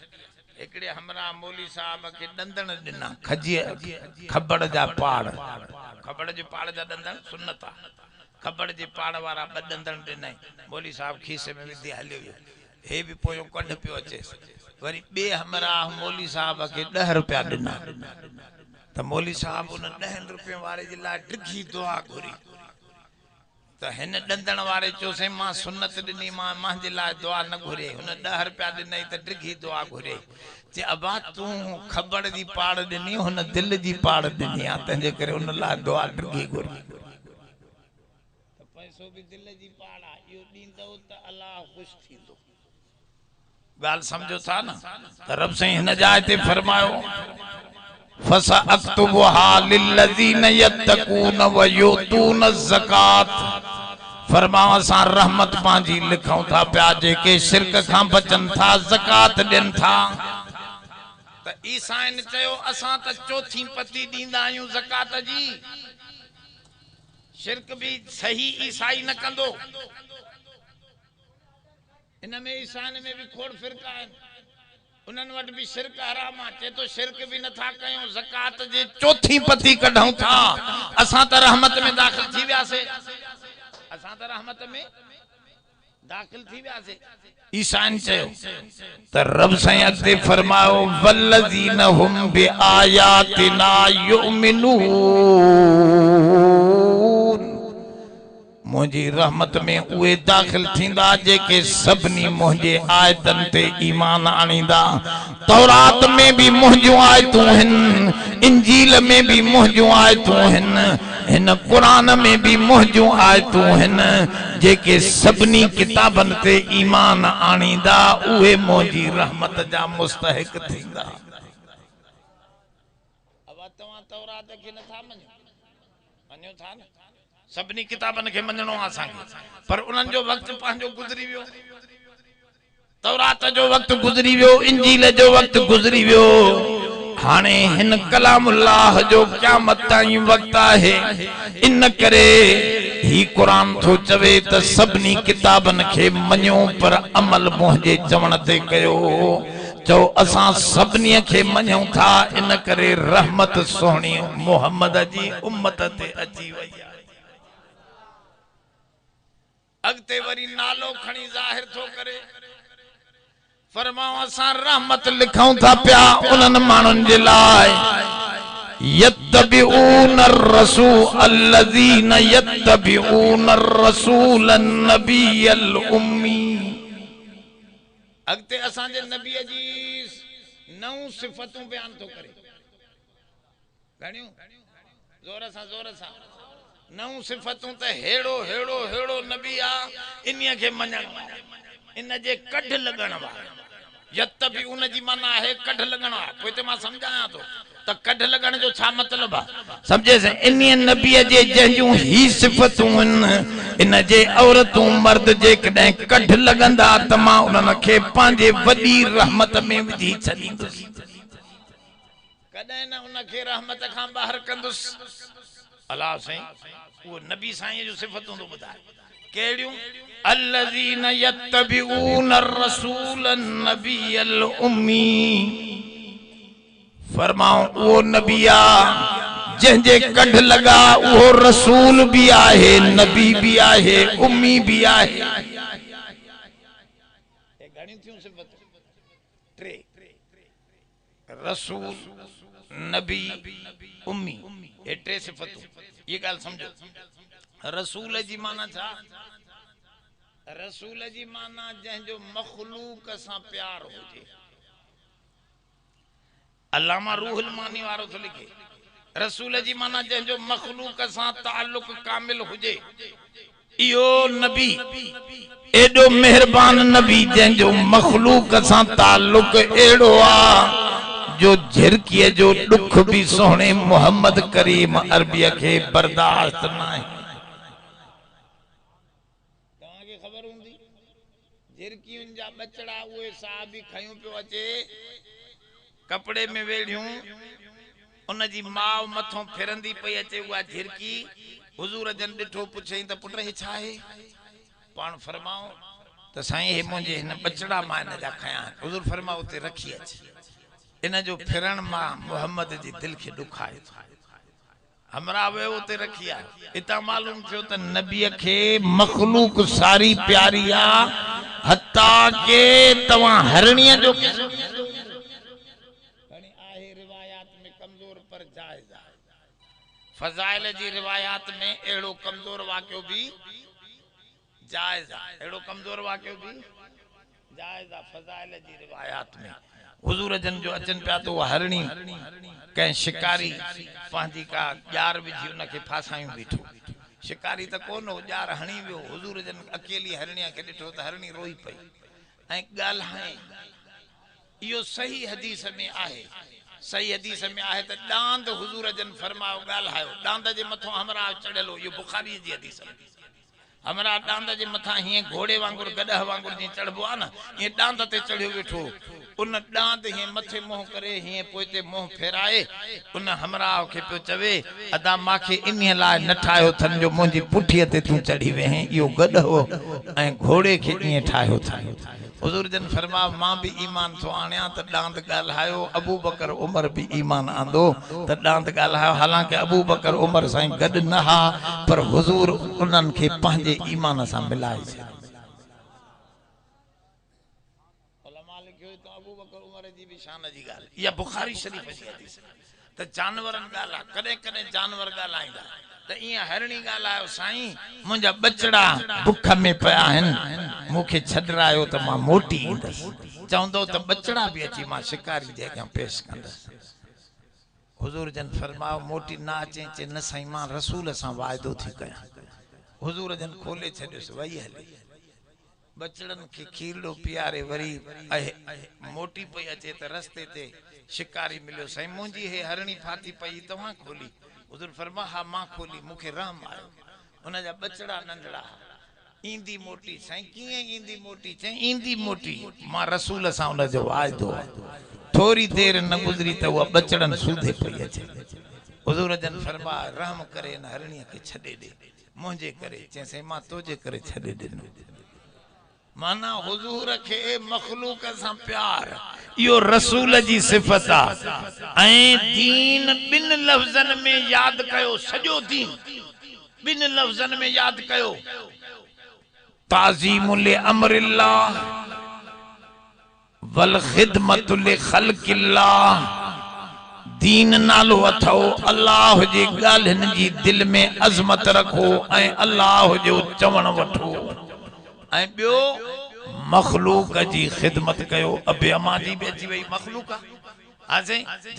एकड़े हमरा मौली साहब के दंदन दिना खजी खबड़ जा पाड़ खबड़ जे पाड़ जा दंदन सुन्नत खबड़ जे पाड़ वारा ब दंदन दिना मौली साहब खीसे में विधि हलियो हे भी पोयो कढ पियो अचे वरी बे हमरा मौली साहब के 10 रुपया दिना त मौली साहब उन 10 रुपया वारे जे ला डिघी दुआ घुरी तो हिन दंदन वारे चोसे मां सुन्नत दिनी मां जे ला दुआ न घुरे हुन 10 रुपया दिनई त डिघी दुआ घुरे जे अबा तू खबड़ जी पाड़ दिनी हुन दिल जी पाड़ दिनी आ तंजे करे हुन ला दुआ डिघी घुरी तो पैसो भी दिल जी पाड़ आ यो दींदो त अल्लाह खुश थींदो गाल समझो था ना त रब से हिन जाय ते फरमायो फसा अक्तुबहा लिल्लज़ीन यत्तकून व युतून ज़कात फरमाओ असा रहमत पांजी लिखूं था प्या जेके शिरक खां बचन था ज़कात दिन था त ईसाइन चयो असा त चौथी पति दींदा आयूं ज़कात जी शिरक भी सही ईसाई न कंदो इनमें ईसान में भी खोड़ फिरका है उन्हनि वटि भी शिरक हराम आहे चे तो शिरक भी नथा कयूं ज़कात जे चौथी पती कढूं था असां त रहमत में दाखिल थी वियासीं असां त रहमत में दाखिल थी वियासीं ईसान चयो त रब साईं अॻिते फरमायो वल्लज़ीन हुम बिआयातिना युमिनून मुझी रहमत में उए दाखिल थींदा जेके सबनी मुझे आयतन ते ईमान आणींदा तौरात में भी मुझियूं आयतूं हन इंजील में भी मुझियूं आयतूं हन इन कुरान में भी मुझियूं आयतूं हन जेके सबनी किताबन ते ईमान आणींदा उहे मुझी रहमत जा मुस्तहिक थींदा अब तव्हां तौरात खे नथा मञो था न सबनी किताबन के मञणो आसान पर उन्हनि जो वक्त पंहिंजो गुज़री वियो तौरात जो वक्त गुज़री वियो इंजील जो वक्त गुज़री वियो हाणे हिन कलामुल्लाह जो क़यामत ताईं वक्त आहे इन करे ही कुरान थो चवे त सबनी किताबन के मञो पर अमल मुंहिंजे चवण ते कयो चो असां सबनी के मञूं था इन करे रहमत सोहणी मोहम्मद जी उम्मत ते अची वई अगते वरी नालो खणी जाहिर थो करे फरमाओ असां रहमत लिखूं था पिया उन्हनि माण्हुनि जे लाइ यत्तबिऊन الرسول الذين يتبعون الرسول النبي الأمي अगते असां जे नबी जी नौ सिफतूं बयान थो करे घणियूं जोर सां नौ सिफतूं त हेड़ो हेड़ो हेड़ो नबी आ इन्हीअ खे मञण इन जे कढ लगण वा यत भी उन जी माना है कढ लगण वा पोइ ते मां समझाया तो त कढ लगण जो छा मतलब आ समझे से इन्हीअ नबी जे जंहिंजूं ही सिफतूं इन जे औरतूं मर्द जे कॾहिं कढ लगंदा त मां उन्हनि खे पंहिंजे वॾी रहमत में विझी छॾींदुसि कॾहिं न उन खे रहमत खां ॿाहिरि कंदुसि अल्लाह साईं वो नबी साईं जो सिफतों तो बताए केड़ियों अल्लज़ीन यत्तबिऊन अर्रसूल नबीयल उम्मी फरमाओ वो नबिया जंहिंजे कढ लगा वो रसूल भी आहे नबी भी आहे उम्मी भी आहे घणी थियूं सिफत टे रसूल नबी उम्मी ये टे सिफतूं ये गाल समझो रसूल जी माना छा रसूल जी माना जंहिंजो मखलूक सां प्यार हुजे अल्लामा रूहुल मानी वारो तो लिखे रसूल जी माना जंहिंजो मखलूक सां ताल्लुक कामिल हुजे इहो नबी एडो मेहरबान नबी जंहिंजो मखलूक सां ताल्लुक एड़ो आ जो झिरकीअ जो दुख भी सोहणे मोहम्मद करीम अरबिया के बर्दाश्त न आहे तव्हांखे ख़बर हूंदी झिरकियुनि जा बचड़ा उहे साहब भी खयूं पियो अचे कपड़े में वेड़ियूं उन जी माउ मथों फिरंदी पई अचे उहा झिरकी हुजूर जन ॾिठो पुछई त पुट हे छा आहे पाण फरमाओ त साईं हे मुंहिंजे हिन बचड़ा मां इन जा खया हुजूर फरमाओ उते रखी अचे इन जो फिरण मां मोहम्मद जी दिल के दुखाए हमरा वे उते रखी आ इता मालूम थियो त नबी के मखलूक सारी प्यारी आ हत्ता के तवा हरणिया जो आहे रिवायात में कमजोर पर जायज आहे फजाइल जी रिवायात में एड़ो कमजोर वाक्यो भी जायज आहे एड़ो कमजोर वाक्यो भी जायज आहे फजाइल जी रिवायात में हुजूर जन जो अचन पिया तो हरणी कहीं शिकारी पंहिंजी का जार विझी उनके फासायूं बीठो शिकारी त कोन हो जार हणी वियो हुजूर जन अकेली हरणिया के ॾिठो त हरणी रोई पई ऐं ॻाल्हाए इहो सही हदीस में आहे सही हदीस में आहे त डांद हुजूर जन फरमायो ॻाल्हायो डांद जे मथो हमरा चढ़ियलो इहो बुखारी जी हदीस हमरा डांद जे मथा हिए घोड़े वांगुर गडह वांगुर जी चढ़बो आ न ये डांद ते चढ़ियो वेठो उन डांद हे मथे मोह करे हे पोइते मोह फेराए उन हमराह के पियो चवे अदा माखे इन्हीअ लाइ न ठाहियो थन जो मुंहिंजी पुठीअ ते तूं चढ़ी वेहीं इहो गॾ हो ऐं घोड़े खे ईअं ठाहियो थन हुजूर जन फरमा मां भी ईमान थो आणियां त डांद ॻाल्हायो अबू बकर उमर भी ईमान आंदो त डांद ॻाल्हायो हालांकि अबू बकर उमर सां गॾ न हा पर हुजूर उन्हनि खे पंहिंजे ईमान सां मिलाए छॾियो अबू बकर उमर जी भी शान जी ॻाल्हि या बुखारी शरीफ जी हदीस त जानवरनि ॻाल्हि आहे कॾहिं कॾहिं जानवर ॻाल्हाईंदा त ईअं हरणी ॻाल्हायो साईं मुंहिंजा बचड़ा बुख में पिया आहिनि मूंखे छॾरायो त मां मोटी ईंदसि चवंदो त बचड़ा भी अची मां शिकारी जे अॻियां पेश कंदसि हुजूर जन फरमायो मोटी न अचे चे न साईं मां रसूल सां वाइदो थी कयां हुजूर जन खोले छॾियोसि वही हली बचड़न के खीरड़ो पियारे वरी मोटी पई अचे त रस्ते ते शिकारी मिलियो साईं मुंहिंजी हे हरणी फाती पई तव्हां खोली हुजूर फरमा हा मां खोली मूंखे रहम आयो उन जा बचड़ा नंढड़ा ईंदी मोटी साईं कीअं ईंदी मोटी चई ईंदी मोटी मां रसूल सां उन जो वाइदो थोड़ी देर न गुज़री त उहा बचड़न सूधे पई अचे हुजूर जन फरमा रहम करे इन हरणीअ खे छॾे ॾे मुंहिंजे करे चई मां तोजे करे छॾे ॾिनो माना हुजूर के मखलूक सां प्यार यो रसूल जी सिफत आ ऐं दीन बिन लफ्ज़न में याद कयो सजो दीन बिन लफ्ज़न में याद कयो ताज़ीम ले अमरिल्लाह वल खिदमत ले खल्किल्लाह दीन नालो अथो अल्लाह जे गाल्हिन जी दिल में अज़मत रखो ऐं अल्लाह जो चवण वठो ऐं बियो मखलूक जी खिदमत कयो अबे अमा जी भी अची वही मखलूक आ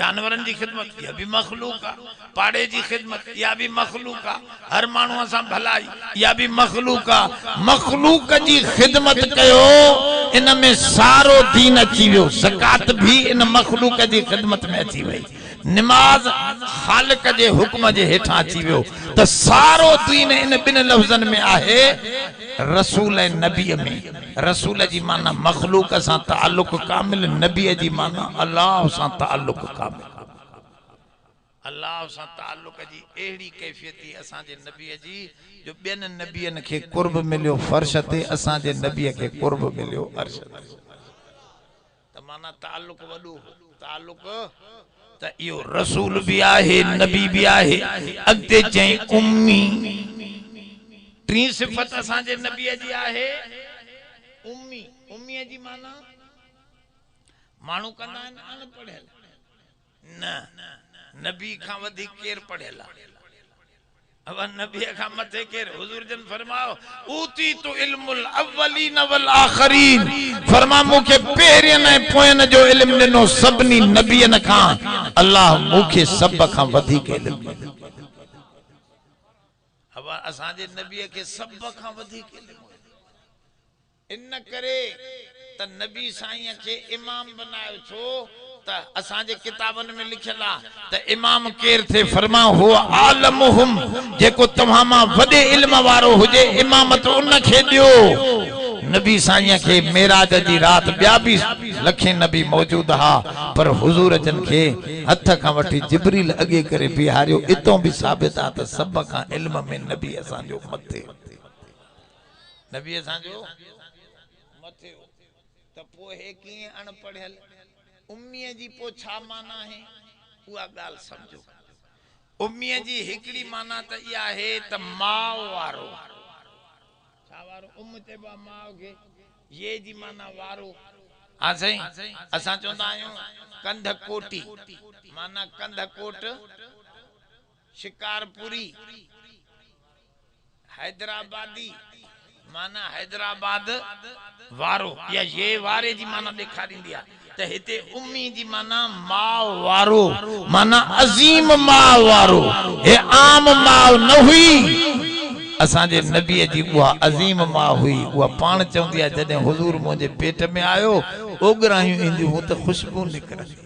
जानवरन जी खिदमत या भी मखलूक आ पाड़े जी खिदमत या भी मखलूक आ हर मानू सां भलाई या भी मखलूक आ मखलूक जी खिदमत कयो इन में सारो दीन अची वियो ज़कात भी इन मखलूक जी खिदमत में अची वही नमाज खालिक जे हुक्म जे हेठा अची वियो त सारो दीन इन बिन लफ्ज़न में आहे रसूल नबी में रसूल जी माना मखलूक सां ताल्लुक कामिल नबी जी माना अल्लाह सां ताल्लुक कामिल अल्लाह सां ताल्लुक जी एड़ी कैफियत असां जे नबी जी जो बेन नबियन के कुर्ब मिलियो फर्श ते असां जे नबी के कुर्ब मिलियो अर्श त माना ताल्लुक वडो ताल्लुक त यो रसूल भी आहे नबी भी आहे अगते चई उम्मी टी सिफत असां जे नबी जी आहे उम्मी उम्मी जी माना मानू कंदा आहिनि अनपढ़ियल न नबी खां वधीक केर पढ़ियल अब नबी खां मथे केर हुजूर जन फरमाओ ऊती तो इल्मुल अव्वलीन वल आखरीन फरमा मूंखे पहिरियन ऐं पोयन जो इल्म ॾिनो सभिनी नबियन खां अल्लाह मूंखे सब खां वधीक इल्म अब असां जे नबी के सब खां वधीक इल्म इन करे त नबी साईं के इमाम बनायो छो त असां जे किताबन में लिखियल आ त इमाम केर थे फरमा हो आलमुहुम जेको तव्हां मां वडे इल्म वारो हुजे इमामत उन खे दियो नबी साईं के मेराज जी रात बिया भी लखे नबी मौजूद हा पर हुजूर जन के हथ का वठी जिब्रील अगे करे बिहारियो इतो भी साबित आ त सब का इल्म में नबी असां जो मथे नबी असां जो मथे त पोइ की अनपढ़ियल उम्मीअ जी पो छा माना है उहा गाल समझो उम्मीअ जी हिकड़ी माना त इया है त माव वारो छा वारो ते बा माव के ये जी माना वारो आ सही असां चोंदा आयो कंध कोटी माना कंध कोट शिकारपुरी हैदराबादी माना हैदराबाद वारो या ये वारे जी माना दिखारींदी आ त हिते उम्मी जी माना माव वारो माना अजीम माव वारो हे आम माव न हुई असां जे नबी जी वो अजीम माव हुई वो पान चवंदी आ जदे हुजूर मुझे पेट में आयो ओगरायूं इंदी हो त खुशबू निकरंदी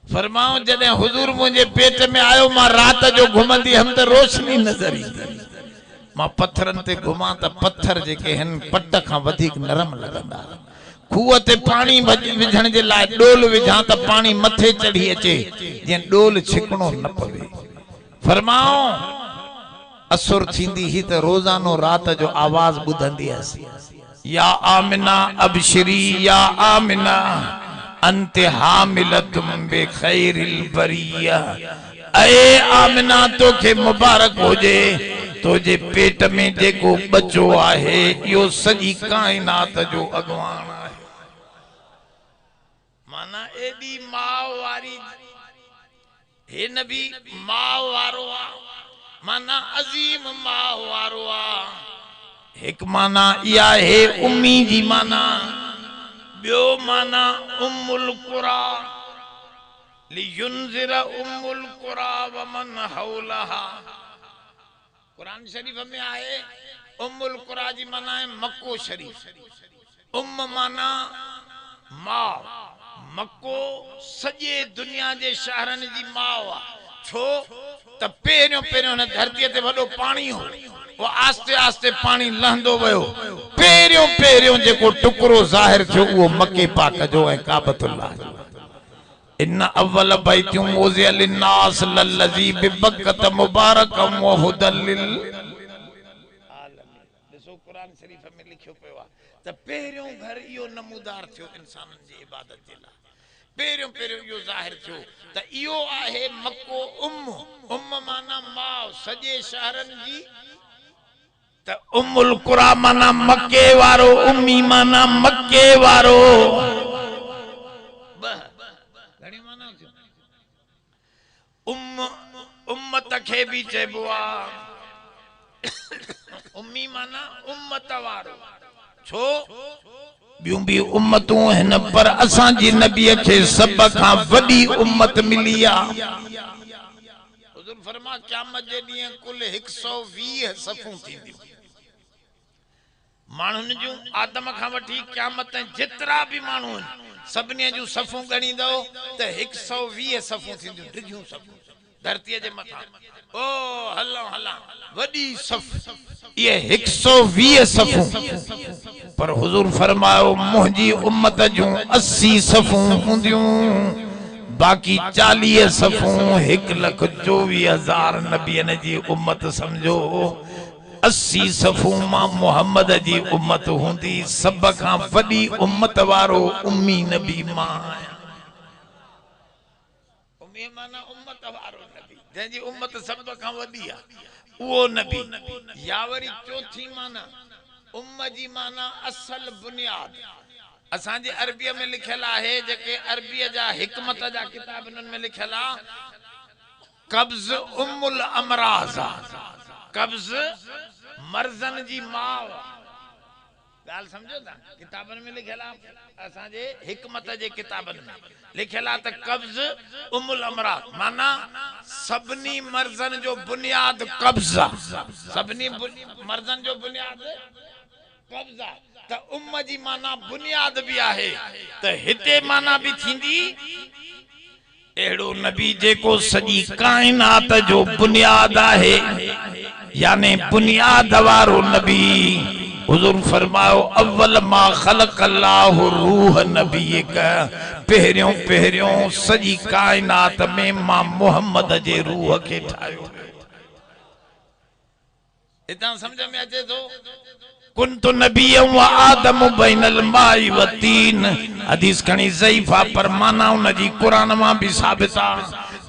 फरमाओ जदे हुजूर मुझे पेट में आयो मां रात जो घुमंदी हम त रोशनी नजर ईंदी मां पत्थरन ते घुमा त पत्थर जेके हन पट खां वधिक नरम लगंदा खूह ते पानी विझण जे लाइ डोल विझां त पानी मथे चढ़ी अचे जीअं डोल छिकणो न पवे। फरमाओ असुर थींदी ही त रोज़ानो रात जो आवाज ॿुधंदी हुअसि, या आमिना अबशरी या आमिना अंत हामिलतुम बिखैरिल बरिया। ए आमिना तोखे मुबारक होजे, तुझे पेट में जेको बच्चो आहे इहो सॼी काइनात जो अॻवान आहे। माना एडी मां वारी हे नबी मां वारो आ, माना अजीम मां वारो आ। एक माना इया है उम्मी जी माना, बियो माना उम्मुल कुरा लियुनज़िर उम्मुल कुरा व मन हौलहा। कुरान शरीफ में आए उम्मुल कुरा जी माना है मक्को शरीफ। उम्म माना मां, मक्को सॼे दुनिया जे शहरन जी मां आ। छो त पहिरियों पहिरियों न धरती ते वॾो पानी हो, वो आस्ते आस्ते पानी लहंदो वयो। पहिरियों पहिरियों जेको टुकड़ो ज़ाहिर थियो वो मक्के पाक जो ऐं काबतुल्लाह जो। इन अव्वल बैतुम वुज़िअ लिन्नास लल्लज़ी बिबक्कत मुबारकम व हुदल लिल आलमीन। देखो कुरान शरीफ में लिखियो पियो आ त पहिरियों घर इहो नमूदार थियो इंसानन जी इबादत जे लाइ। पहिरियों पहिरियों इहो ज़ाहिर थियो त इहो आहे मक्को उम्म माना मां सॼे शहरन जी, त उम्मुल कुरा माना मक्के वारो, उम्मी माना मक्के वारो। घणी माना थियो? उम्मत खे भी चइबो आ, उम्मी माना उम्मत वारो। छो ॿियूं भी उम्मतूं हिन पर असां जी नबी खे सब खां वॾी उम्मत मिली आ। हुज़ूर फरमा क़यामत जे ॾींहुं कुल 120 सफ़ूं थींदियूं। माण्हुनि जूं आदम खां वठी क़यामत ताईं जेतिरा भी माण्हू आहिनि सभिनी जूं सफ़ूं ॻणींदव त 120 सफ़ूं थींदियूं, डिघियूं सफ़ूं धरतीअ जे मथां। ओ हलो हला वॾी सफ़ ये 120 सफ़ूं। पर हुज़ूर फरमायो मुंहिंजी उम्मत जूं 80 सफ़ूं हूंदियूं, बाकी 40 सफ़ूं 1,24,000 नबियन जी उम्मत समझो। 80 सफ़ूं मां मोहम्मद जी उम्मत हूंदी। सब खां वॾी उम्मत वारो उम्मी नबी मां आहियां। उम्मी माना उम्मत वारो नबी, जंहिंजी उम्मत सब खां वॾी आ उहो नबी। या वरी चौथी माना उम्म जी माना असल बुनियाद। असांजे अरबीअ में लिखियल आहे, जेके अरबीअ जा हिकमत जा किताब में लिखियल आ, कब्ज़ उम्मुल अमराज़, कब्ज़ मर्ज़न जी मां। गाल समझो था? किताबन में लिखियल आ, असांजे हिकमत जे किताबन में लिखियल आ त कब्ज़ उम्मुल अमराज़ माना सभनी मर्ज़न जो बुनियाद कब्ज़ आ। सभनी मर्ज़न जो बुनियाद कब्ज़ आ। त उम्म जी माना बुनियाद भी आहे, त हिते माना भी थींदी एड़ो नबी जेको सॼी काइनात जो बुनियाद आहे, यानी बुनियाद वारो नबी। हुज़ूर फरमायो अव्वल मा ख़लक़ल्लाहु रूह नबी का, पहिरियों पहिरियों सॼी काइनात में मां मोहम्मद जे रूह खे ठाहियो। इतां समझ में अचे थो? कुंतु नबिय्यम व आदम बैनल माई व तीन। हदीस खणी ज़ईफ़ा पर माना उन जी कुरान मां भी साबित आ।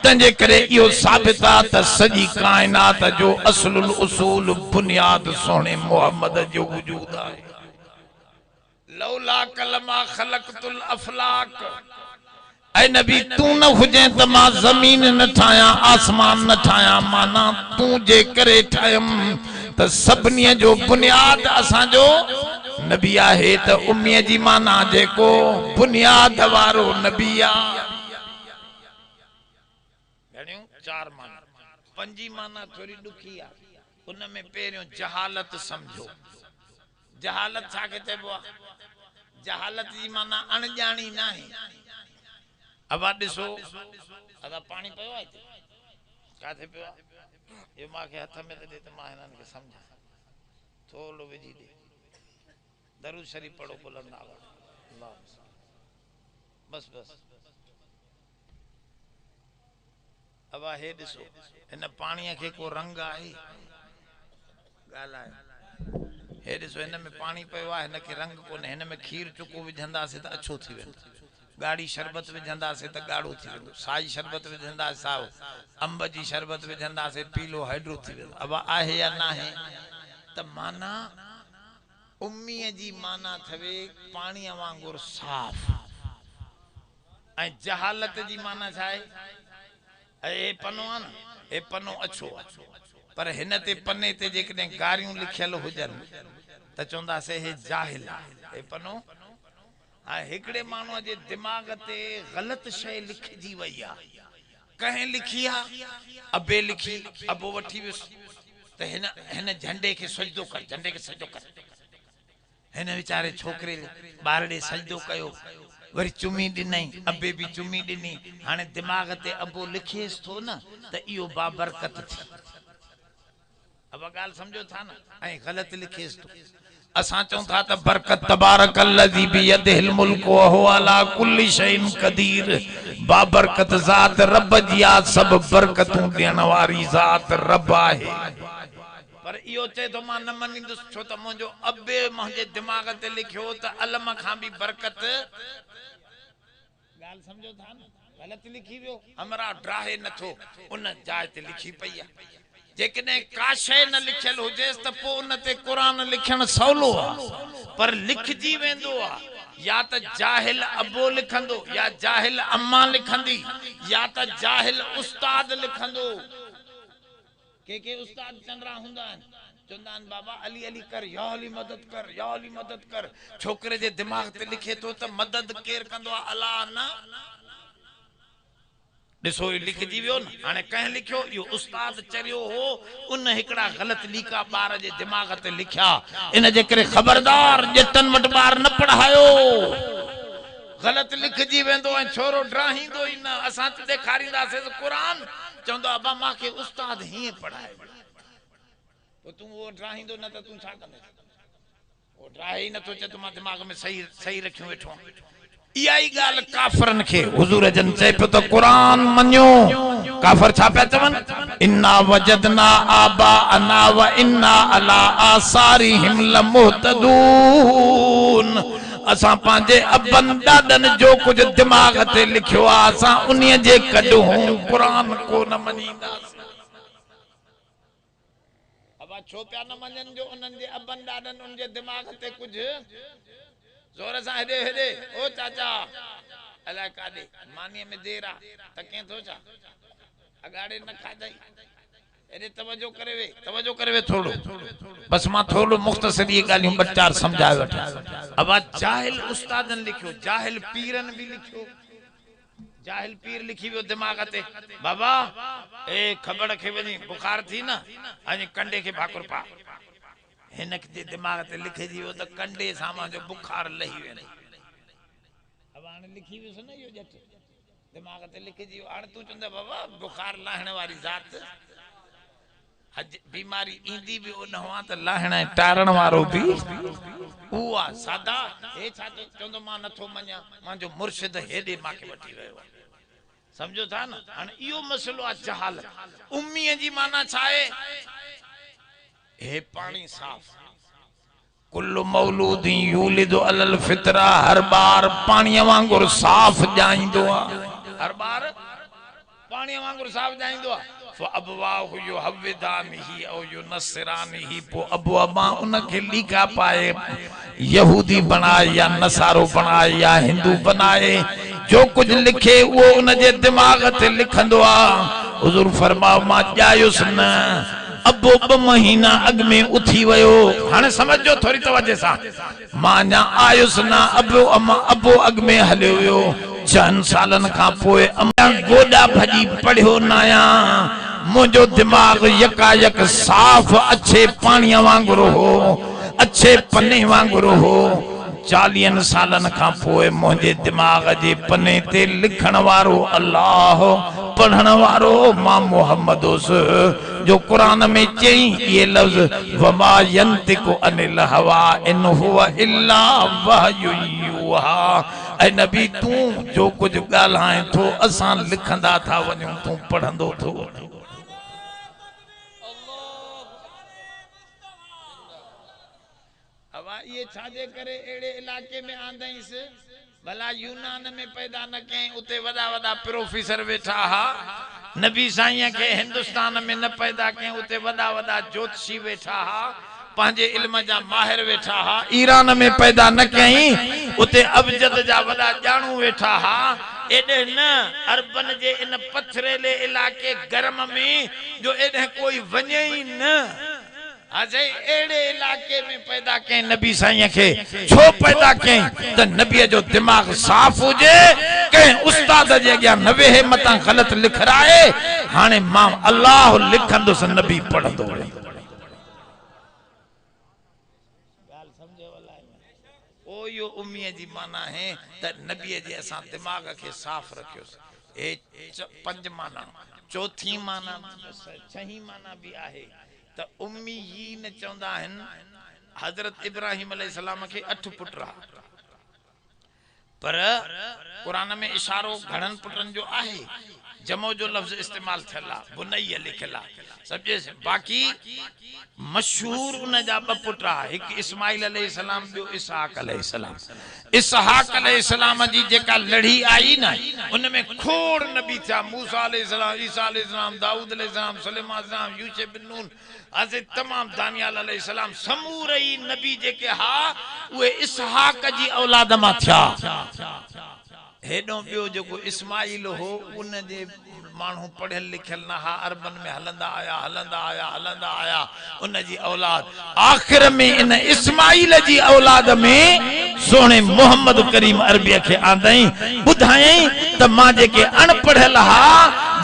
तंजे करे इहो साबित आ त सॼी काइनात जो असलुल उसूल बुनियाद सोने मोहम्मद जो वजूद आहे। लौला कलमा खलक़तुल अफलाक, ऐ नबी तू न हुजे त मां ज़मीन न ठाहियां, आसमान न ठाहियां। माना तू जे करे ठाहियम त सभनी जो बुनियाद असांजो नबी आहे। त उम्मीअ जी माना जेको बुनियाद वारो नबी आ। घणियूं? 4 माना। पंजी माना थोड़ी ॾुखी आ, उन में पहिरियों जहालत समझो। जहालत छाखे चइबो आ? जहालत जी माना अणजाणी नाहे। अब ॾिसो अदा पानी पियो आहे हिते काथे पियो आहे? ये मांखे हथ में दे त मां हिननि खे समझा थोड़ो विझी दे। दरूद शरीफ पढ़ो बुलंद आवाज़। बस बस अब हे ॾिसो इन पाणीअ खे को रंग आहे ॻाल्हाए हे ॾिसो हिन में पाणी पियो आहे हिनखे रंग कोन्हे हिन में खीर चुको विझंदासीं त अछो थी वेंदो गाढ़ी शरबत विझंदासीं त गाढ़ो थी वेंदो साई शरबत विझंदासीं साओ अंब जी शरबत विझंदासीं पीलो हाइड्रो थी वेंदो अब आहे या न आहे त माना उम्मीअ जी माना थवे पाणीअ वांगुरु साफ़ ऐं जहालत जी माना छा आहे ए पनो आहे न ए पनो अछो आहे पर हिन ते पने ते जेकॾहिं गारियूं लिखियल हुजनि त चवंदासीं हे जाहिल आहे हे पनो हाणे हिकिड़े माण्हूअ जे दिमाग़ ते ग़लति शइ लिखिजी वई आहे कंहिं लिखी आहे अबे लिखी अबो वठी वियुसि त हिन झंडे खे सजदो कर झंडे खे सजदो कर हिन वीचारे छोकिरे ॿार ॾे सजदो कयो वरी चुमी ॾिनई अबे बि चुमी ॾिनी हाणे दिमाग़ ते अबो लिखेसि थो न त इहो बाबरकत थी अब ॻाल्हि सम्झो था न ऐं ग़लति लिखेसि थो असां चऊं था त बरकत तबारकल्लज़ी बियदिहिल मुल्क व हुवा अला कुल्लि शैइन क़दीर बाबरकत ज़ात रब जी आ सब बरकतूं ॾियण वारी ज़ात रब आहे पर इहो चए थो मां न मञींदुसि छो त मुंहिंजो अबे मुंहिंजे दिमाग़ ते लिखियो त अलम खां बि बरकत ॻाल्हि सम्झो था न ग़लति लिखी वियो हमरा ड्राहे नथो उन जाइ ते लिखी पई आहे जेकॾहिं का शइ न लिखियल हुजेसि त पोइ उन ते क़ुरान लिखणु सवलो आहे पर लिखजी वेंदो आहे या त जाहिल अबो लिखंदो या जाहिल अम्मा लिखंदी या त जाहिल उस्ताद लिखंदो के उस्ताद चंद्रा हूंदा आहिनि चवंदा आहिनि बाबा अली अली कर या अली मदद कर या अली मदद कर छोकिरे जे दिमाग़ ते लिखे थो त मदद केरु कंदो आहे अलाह न ॾिसो लिखजी वियो न हाणे कंहिं लिखियो इहो उस्ताद चरियो हो उन हिकिड़ा ग़लति लीका ॿार जे दिमाग़ ते लिखिया इन जे करे ख़बरदार ॼटनि वटि ॿार न पढ़ायो ग़लति लिखजी वेंदो ऐं छोरो ड्राहींदो ई न असां ॾेखारींदासीं क़ुरान चवंदो अबा मूंखे उस्ताद हीअं पढ़ाए पोइ तूं उहो ड्राहींदो न त तूं छा कंदे उहो ड्राहे ई नथो चए त मां दिमाग़ में सही रखियो वेठो इहा ई ॻाल्हि काफ़रनि खे हुज़ूर जन चए पियो त क़ुरान मञो काफ़र छा पिया चवनि इन्ना वजदना आबा अना व इन्ना अला आसारिहिम लमुहतदून असां पंहिंजे अबनि ॾाॾनि जो कुझु दिमाग़ ते लिखियो आहे असां उन्हीअ जे कढूं क़ुरान को न मञींदासीं अब छो पिया न मञनि जो उन्हनि जे अबनि ॾाॾनि उन जे दिमाग़ ते कुझु जोर सां हेॾे हेॾे ओ चाचा अलाए काॾे मानीअ में देर आहे त कीअं थो छा अगाड़े न खाधई हेॾे तवजो करे वे थोड़ो बस मां थोड़ो मुख़्तसर ये ॻाल्हियूं ॿ चार समझाए वठां अब जाहिल उस्तादन लिखियो जाहिल पीरन भी लिखियो जाहिल पीर लिखी वियो दिमाग़ ते बाबा ए खबड़ खे वञी बुखार थी न अने कंडे खे भाकुर पा हिन के दिमाग ते लिखजी वियो त कंडे सां मुंहिंजो बुखार लही वेंदो अब हाणे लिखी वियुसि न इहो ॼट दिमाग ते लिखजी वियो हाणे तूं चवंदा बाबा बुखार लाहण वारी ज़ात बीमारी ईंदी बि उन हुआ त लाहण ऐं टारण वारो बि उहो आहे सादा हे छा चवंदो मां नथो मञा मुंहिंजो मुर्शिद हेॾे मूंखे वठी वियो सम्झो था न हाणे इहो मसइलो आहे जहालत उम्मीअ जी माना छा आहे हे पानी साफ कुल्लु मौलूदी यूलिदु अलल फितरा हर बार पानी वांगुर साफ जाईंदो हर बार पानी वांगुर साफ जाईंदो फअबवाहु युहव्विदानिही औ युनस्सिरानिही पो अबवा उनके लीका पाए यहूदी बनाए या नसारो बनाए या हिंदू बनाए जो कुछ लिखे वो उन जे दिमाग ते लिखंदो आ हुजूर फरमाओ मां जायुस न अबो 2 महीना अग में उठी वयो हाने समझो थोड़ी तवज्जो सा मां आयुस ना अबो अग में हलियो वियो 4 सालन का पोए गोडा भजी पढ़ियो नाया मुझो दिमाग यकायक साफ अच्छे पानी वांगुरु हो अच्छे पन्ने वांगुरु हो 40 सालन का पोए मुझे दिमाग जे पन्ने ते लिखण वारो अल्लाह पढ़ण वारो मां मोहम्मद जो कुरान में चई ये लफ्ज वमा यंतिकु अनिल हवा इन हुवा इल्ला वहयु युहा। ऐ नबी तू जो कुछ गाल्हाए थो असां लिखंदा था वञूं तू पढ़ंदो थो। हवा ये छाजे करे एड़े इलाके में आंदईस भला यूनान में पैदा न कहीं उते वदा वदा प्रोफेसर वेठा हा। नबी साईं के हिंदुस्तान में न पैदा कहीं उते वदा वदा ज्योतिषी वेठा हा। पांजे इल्म जा माहिर वेठा हा। ईरान में पैदा न कहीं उते अबजद जा वदा जाणू वेठा हा। एडे न अरबन जे इन पथरेले इलाके गरम में जो एडे कोई वने ही न अजय एड़े इलाके में पैदा कहीं नबी साईं के छो पैदा कहीं त नबी जो दिमाग साफ हुजे कहीं उस्ताद जे अॻियां न वेहे मता गलत लिखराए। हाने मां अल्लाह लिखंदुस नबी पढ़ंदो। गाल समझे वाला ओ यो उम्मीद जी माना है त नबी जे असा दिमाग के साफ रखियोस। ए पंज माना चौथी माना छही माना भी आहे त उम्मीयीन चौंदा हन। हजरत इब्राहिम अलैहिस्सलाम के 8 पुट रहा पर कुरान में इशारो घणन पुटन जो आहे। जमो जो लफ्ज इस्तेमाल थला बुनैया लिखला समझे। बाकी मशहूर उन जा 2 पुट रहा एक इस्माइल अलैहिस्सलाम बो इसहाक अलैहिस्सलाम। इसहाक अलैहिस्सलाम जी जेका लड़ी आई ना उनमें खोड़ नबी था। मूसा अलैहिस्सलाम ईसा अलैहिस्सलाम दाऊद अलैहिस्सलाम सुलेमान अलैहिस्सलाम यूसुफ बिन नून असे तमाम दानियाल अलैहिस्सलाम समूरई नबी जेके हा वे इसहाक जी औलाद मा था। हेडो बियो जो इस्माइल हो उन जे मानू पढ़ियल लिखियल ना हा। अरबन में हलंदा आया उन जी औलाद आखिर में इन इस्माइल जी औलाद में सोने मोहम्मद करीम अरबी के आंदई बुधाई त मां जेके अनपढ़ियल हा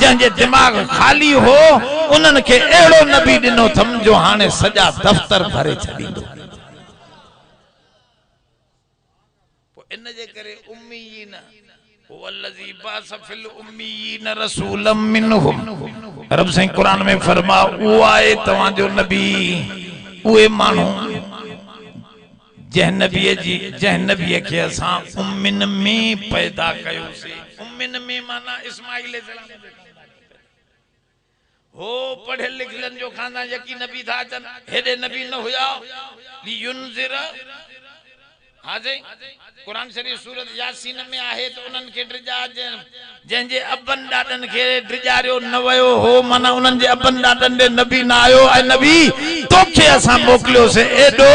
जंहिंजे दिमाग खाली हो उन्हनि के एड़ो नबी दिनो थम जो हाने सजा दफ्तर भरे छदींदो। इन जे करे उम्मीयीन वल्लज़ी बासफिल उम्मीयीन रसूलम मिनहुम। रब साईं कुरान में फरमा उआए तवा जो नबी उए मानू जह नबी के असा उम्मिन में पैदा कयोसे। उम्मिन में माना इस्माइल अलैहिस्सलाम हो पढ़े लिखलन जो खाना यकी नबी था अचन हेडे नबी न हुया लियुनज़िर हाजे कुरान शरीफ सूरत यासीन में आहे तो उनन के ड्रिजा जंजे अबन डाडन के ड्रिजारियो न वयो हो माना उनन जे अबन डाडन दे नबी ना आयो। ऐ नबी तोखे असा मोकलियो से एडो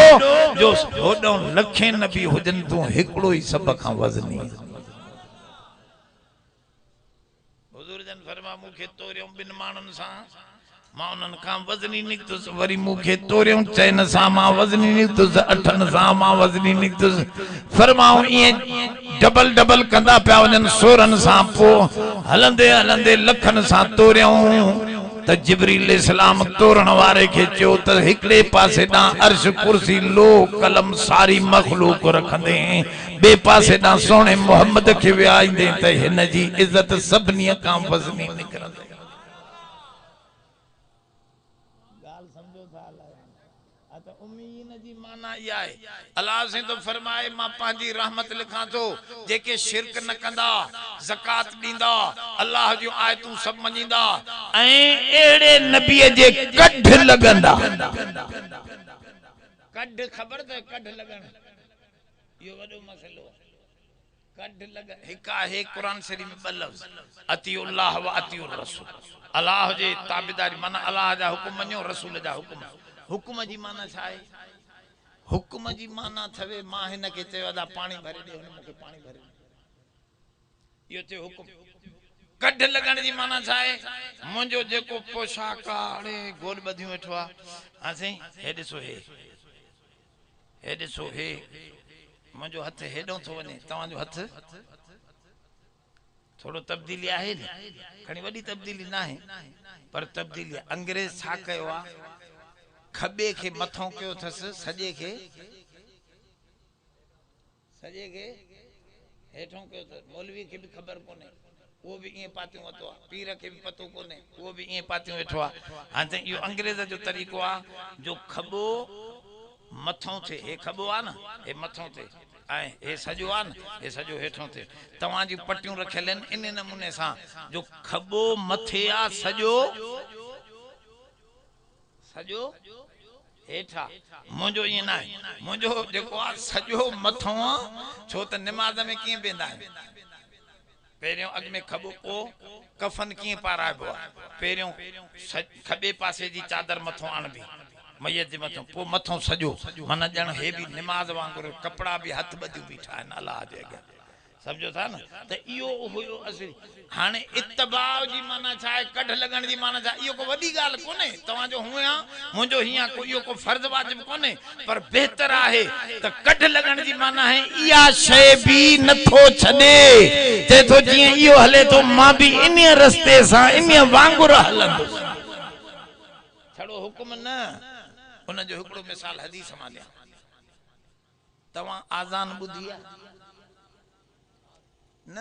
जो होडो लखे नबी हुजन तू हिकड़ो ही सब का वजनी। हुजूर जन फरमा मुखे तोरियो बिन मानन सा मां उनन का वजनी निकतुस वरी मुखे तोरियो चैन सा मां वजनी निकतुस अठन सा मां वजनी निकतुस। फरमाओ ये डबल डबल कंदा पिया वञन सोरन सा पो हलंदे हलंदे लखन सा तोरियो त जिब्रील अलैहिस्सलाम तोरण वारे के चयो त हिकड़े पासे दा अर्श कुर्सी लो कलम सारी मखलूक रखंदे बे पासे दा सोने मोहम्मद के वियाइंदे त हिन जी इज्जत सबनी का वजनी निकरंदे। अल्लाह से तो फरमाए मां पांजी रहमत लिखा तो जेके शिरक न कंदा ज़कात दींदा अल्लाह जो आयतूं सब मनींदा ऐ एड़े नबी जे कढ लगंदा। कढ खबर त कढ लगन यो वडो मसलो कढ लग हिका है कुरान शरीफ में 2 लफ्ज अतिउल्लाह व अतिउर रसूल। अल्लाह जे ताबेदारी माना अल्लाह जा हुकुम मनियो रसूल जा हुकुम। हुकुम जी माना छाए हुकुम जी माना थवे मां हिन के चयोदा पानी भरे दे हुन मुके पानी भरे यो ते हुकुम। कढ लगण जी माना छाए मुंजो जेको पोशाक आड़े गोल बधियो वेठो आ असे हे ॾिसो हे मुंजो हथ हेडो थो वने तवा जो हथ थोड़ो तब्दीली आहे न खणी वडी तब्दीली ना है पर तब्दीली अंग्रेज छा कयो आ खबे के मथों कयो थस सजे के हेठों कयो थस। मौलवी के भी खबर कोने वो भी ये पातियों वतो आ पीर के भी पतो कोने वो भी ये पातियों वेठो आ हां त यो अंग्रेज जो तरीको आ जो खबो मथों थे हे खबो आ ना हे मथों थे आए हे सजो आ न हे सजो हेठों थे तवा जी पट्टियों रखियल इन नमूने सा जो खबो मथे आ सजो सजो हेठा मुंजो ये ना मुंजो जेको आ सजो मथों आ छो त नमाज में किए बेंदा पेरियों अग में खबो को कफन किए पाराइबो पेरियों खबे पासे जी चादर मथों आणबी मैयत जे मथों पो मथों सजो मन जण हे भी नमाज वांगुर कपड़ा भी हथ बदियूं बीठा आहिनि अल्लाह जे अॻियां समझो था न त इहो हुयो असली हाणे इत्तबाउ जी माना छा आहे कढ लगण जी माना छा इहो को वॾी ॻाल्हि कोन्हे तव्हांजो हुया मुंहिंजो हीअं को इहो को फर्ज़ वाजिब कोन्हे पर बहितर आहे त कढ लगण जी माना है इहा शइ बि नथो छॾे चए थो जीअं इहो हले थो मां बि इन रस्ते सां इन वांगुरु हलंदुसि छड़ो हुकुम न उन जो हिकिड़ो मिसाल हदीस मां ॾियां तव्हां आज़ान ॿुधी आहे न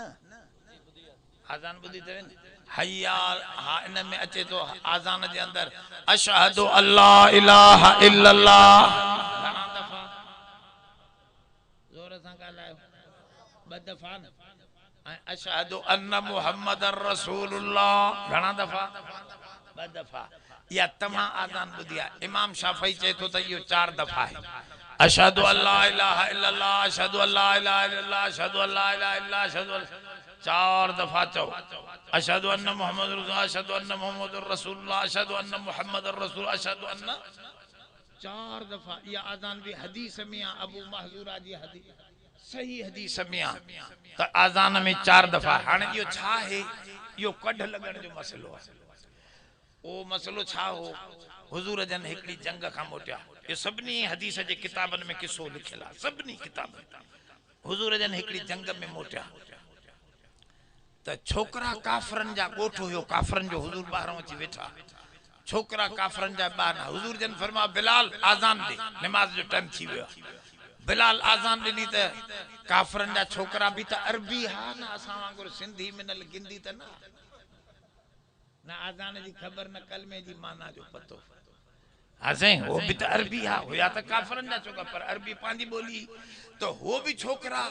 आज़ान बुधी थे हय्या हा इन में अचे तो आज़ान जे अंदर अशहदु अल्ला इलाहा इल्लल्लाह घणा दफ़ा जोर सां ॻाल्हायो ॿ दफ़ा न ऐं अशहदु अन्न मुहम्मदर रसूलुल्लाह घणा दफ़ा ॿ दफ़ा या तमाम आज़ान बुधी आहे इमाम शाफई चए तो त इहो 4 दफ़ा है अशहदु अल्ला इलाहा इल्लल्लाह अशहदु अल्ला इलाहा इल्लल्लाह अशहदु अल्ला इलाहा इल्लल्लाह अशहदु 4 दफ़ा चो अशहदु अन्न मुहम्मद रसूलुल्लाह अशहदु अन्न मुहम्मदुर रसूलुल्लाह अशहदु अन्न मुहम्मदुर रसूल अशहदु अन्न 4 दफ़ा या आज़ान भी हदीस में अबू महजूरा जी हदीस सही हदीस में त आज़ान में 4 दफ़ा हाने यो छा है यो कढ लगण जो मसलो है ओ मसलो छा हो हुजूर जन एकड़ी जंग का मोटिया ये सबनी हदीस जे किताबन में किस्सो लिखला सबनी किताब हुजूर जन एकड़ी जंग में मोटिया त छोकरा काफरन जा गोठ हो काफरन जो हुजूर बाहरों अची वेठा छोकरा काफरन जा बार हुजूर जन फरमा बिलाल आजान दे नमाज जो टाइम थी गयो बिलाल आजान दिनी त काफरन जा छोकरा भी त अरबी हा ना असा वांगुर सिंधी मिनल गिंदी त ना आजान जी खबर न कलमे जी माना जो पतो हसे वो भी तो अरबी हा होया तो काफरन जा छोकरा पर अरबी पांजी बोली तो वो भी छोकरा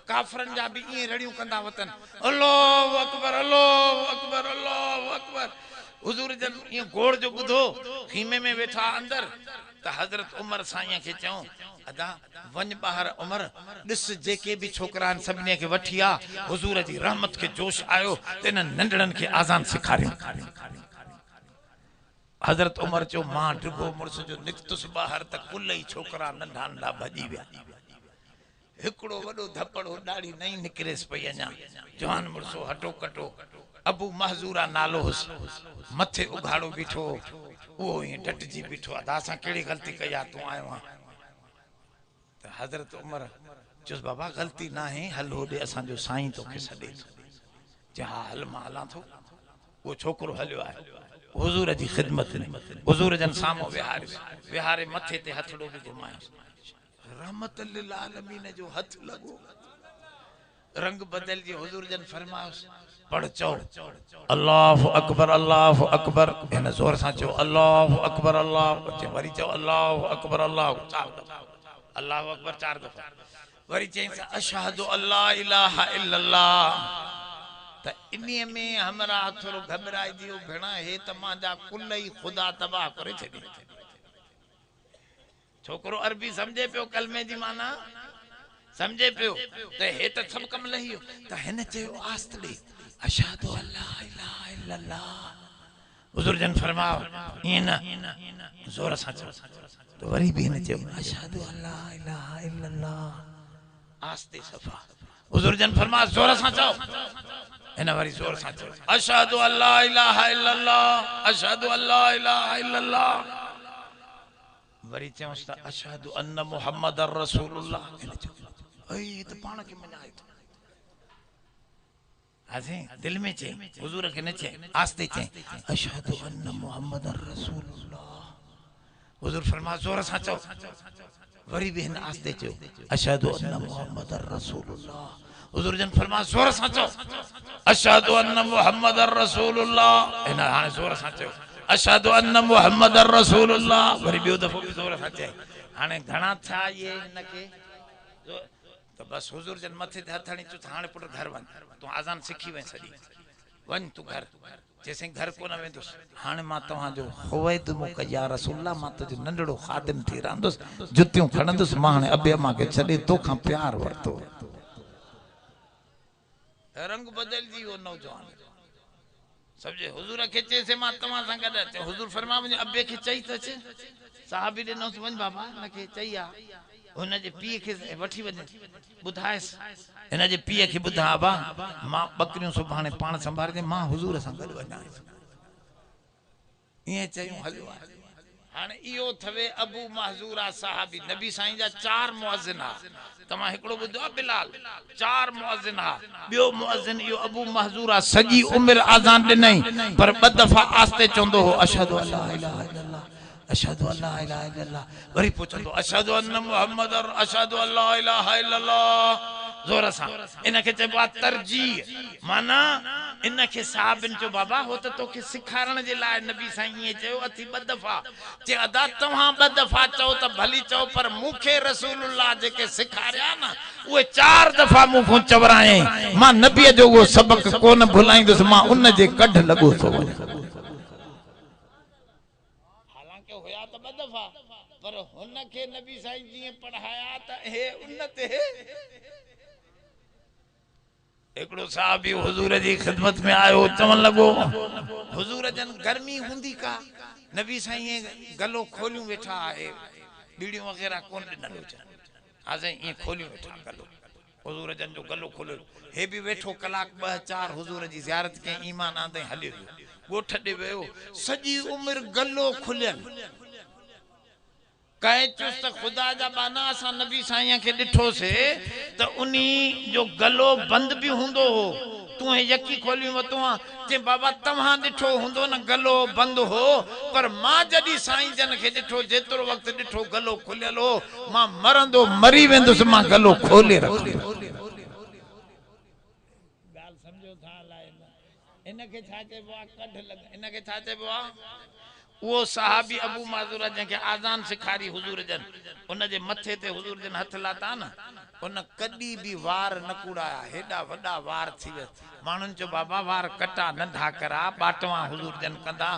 काफरन जा भी ये रड़ियों कंदा वतन अल्लाहु अकबर अल्लाहु अकबर अल्लाहु अकबर हुजूर जन ये घोड़ जो बुधो खीमे में बैठा अंदर तो हजरत उमर साईं के चऊं अदा वन बाहर उमर दिस जेके भी छोकरान सबने के वठिया हुजूर जी रहमत के जोश आयो तेन नंडड़न के आजान सिखारियो हजरत उमर चो मां डिगो मुर्स जो निकतुस बाहर त कुल ही छोकरा नंढा नंढा भजी विया हिकड़ो वडो धपड़ो दाढ़ी नहीं निकरेस पई अञा जवान मुर्सो हटो कटो अबू महजूरा नालो हुस मथे उघाड़ो बीठो वो ही डटजी बीठो अदा सा केड़ी गलती कया तू आयो हां त हजरत उमर चुस बाबा गलती ना है हल होडे असा जो साईं तो के सदे जहा हल माला तो वो छोकरो हलियो है हुजूर जी खिदमत ने हुजूर जन सामो विहारे मथे ते हथड़ो भी घुमायो रहमत लिल आलमीन जो हथ लगो रंग बदल जी हुजूर जन फरमायो पढ़ चो अल्लाहु अकबर इन जोर सा चो अल्लाहु अकबर अल्लाह वरी चो अल्लाहु अकबर अल्लाहु 4 दफा अल्लाहु अकबर 4 दफा वरी चई अशहदु अल्ला इलाहा इल्लल्लाह त इन्हीं में हमरा थोरो घबराई दियो भेणा हे त मांजा कुल ही खुदा तबाह करे छडी छोकरो अरबी समझे पियो कलमे जी माना समझे पियो त हे त सब कम लहियो त हिन चयो आस्त दे अशहदु अल्ला इलाहा इल्लल्लाह हुजूर जन फरमाओ ये ना जोर सा चो तो वरी भी हिन चयो अशहदु अल्ला इलाहा इल्लल्लाह आस्ते सफा हुजूर जन फरमा जोर सा चो इन वरी जोर सा चो अशहदु अल्ला इलाहा इल्लल्लाह अशहदु अल्ला इलाहा इल्लल्लाह वरी चौस त अशहदु अन्न मुहम्मदर रसूलुल्लाह ऐ त पाण के मनाए तो हसे दिल में चे हुजूर के नचे आस्ते चे अशहदु अन्न मुहम्मदर रसूलुल्लाह हुजूर फरमा जोर सा चो वरी भी आस्ते चो अशहदु अन्न मुहम्मदर रसूलुल्लाह हुजूर जन फरमा जोर सां चओ अशहदु अन्न मुहम्मदर रसूलुल्लाह इन हाणे जोर सां चओ अशहदु अन्न मुहम्मदर रसूलुल्लाह वरी ॿियो दफ़ो बि जोर सां चए हाणे घणा था ये इनके तो बस हुजूर जन मथे ते हथ हणी चयो हाणे पुट घर वञ तूं आज़ान सिखी वञ सॼी वञ तूं घर जैसे घर को न वेंदुस हाणे मां तव्हांजो हुवैद मुक या रसूलुल्लाह मां तुंहिंजो नंढड़ो खादिम थी रहंदुसि जुतियूं खणंदुसि मां हाणे अबे अम्मा खे छॾे तोखां प्यार वरितो रंग बदलजी वो नौजवान समझे हुजूर के चेसे मां तमा सां गड अचे हुजूर फरमा मुझे अबे के चई त अचे साहबी ने नौस वञ बाबा न के चईया हुन जे पीए के वठी वञ बुधायस हिन जे पीए के बुधा बा मां बकरियूं सुभाणे पाण संभाल दे मां हुजूर सां गड वञा ये चयूं हलो हाने इयो थवे अबू महजूरा साहबी नबी साईं जा 4 मुअज्जिन आ तमा एकड़ो बुधो बिलाल 4 मुअज्जिन आ बियो मुअज्जिन इयो अबू महजूरा सजी उम्र आजान दिनई पर ब दफा आस्ते चोंदो हो अशहदु अल्ला इलाहा इल्लल्लाह अशहदु अल्ला इलाहा इल्लल्लाह वरी पुछंदो अशहदु अन्न मुहम्मदर अशहदु अल्ला इलाहा इल्लल्लाह जोर सा इनके चबा तरजीह माना इनके साहबन जो बाबा हो तो के सिखारण जे लाए नबी साईं ये चयो अथी ब दफा जे अदा तवा ब दफा चओ त भली चओ पर मुखे रसूलुल्लाह जे के सिखारिया ना वो 4 दफा मुखो चवराए मां नबी जो वो सबक कोन भुलाइंदुस मां उन जे कढ लगो तो हालांकि होया त ब दफा पर हुन के नबी साईं जी पढ़ाया त हे उन्नत है एकड़ो साहबी हुजूर जी खिदमत में आयो चवन लगो हुजूर जन गर्मी हुंदी का नबी साईं गलो खोलियो बैठा है बीड़ियों वगैरह कोन दिनलो छ आजे ये खोलियो बैठा गलो हुजूर जन जो गलो खोलो हे भी बैठो कलाक 2-4 हुजूर जी ज़ियारत के ईमान आंदे हले गोठ दे वयो सजी उम्र गलो खुलियन कहे चुस त खुदा जा बाना असा नबी साईं के दिठो से त उनी जो गलो बंद भी हुंदो हो तू यकी खोली वतो जे बाबा तवा दिठो हुंदो न गलो बंद हो पर मां जदी साईं जन के दिठो जेतरो वक्त दिठो गलो खुलियल हो मां मरंदो मरी वेंदुस मां गलो खोले रख गाल समझो था लाए इनके छाचे बा कढ लग इनके छाचे बा वो साहबी अबू माजुरा जंके आजान सिखारी हुजूर जन उन जे मथे ते हुजूर जन हथ लाता ना उन कदी भी वार न कुड़ाया हेडा वडा वार थी वे मानुन जो बाबा वार कटा नंढा करा बाटवा हुजूर जन कंदा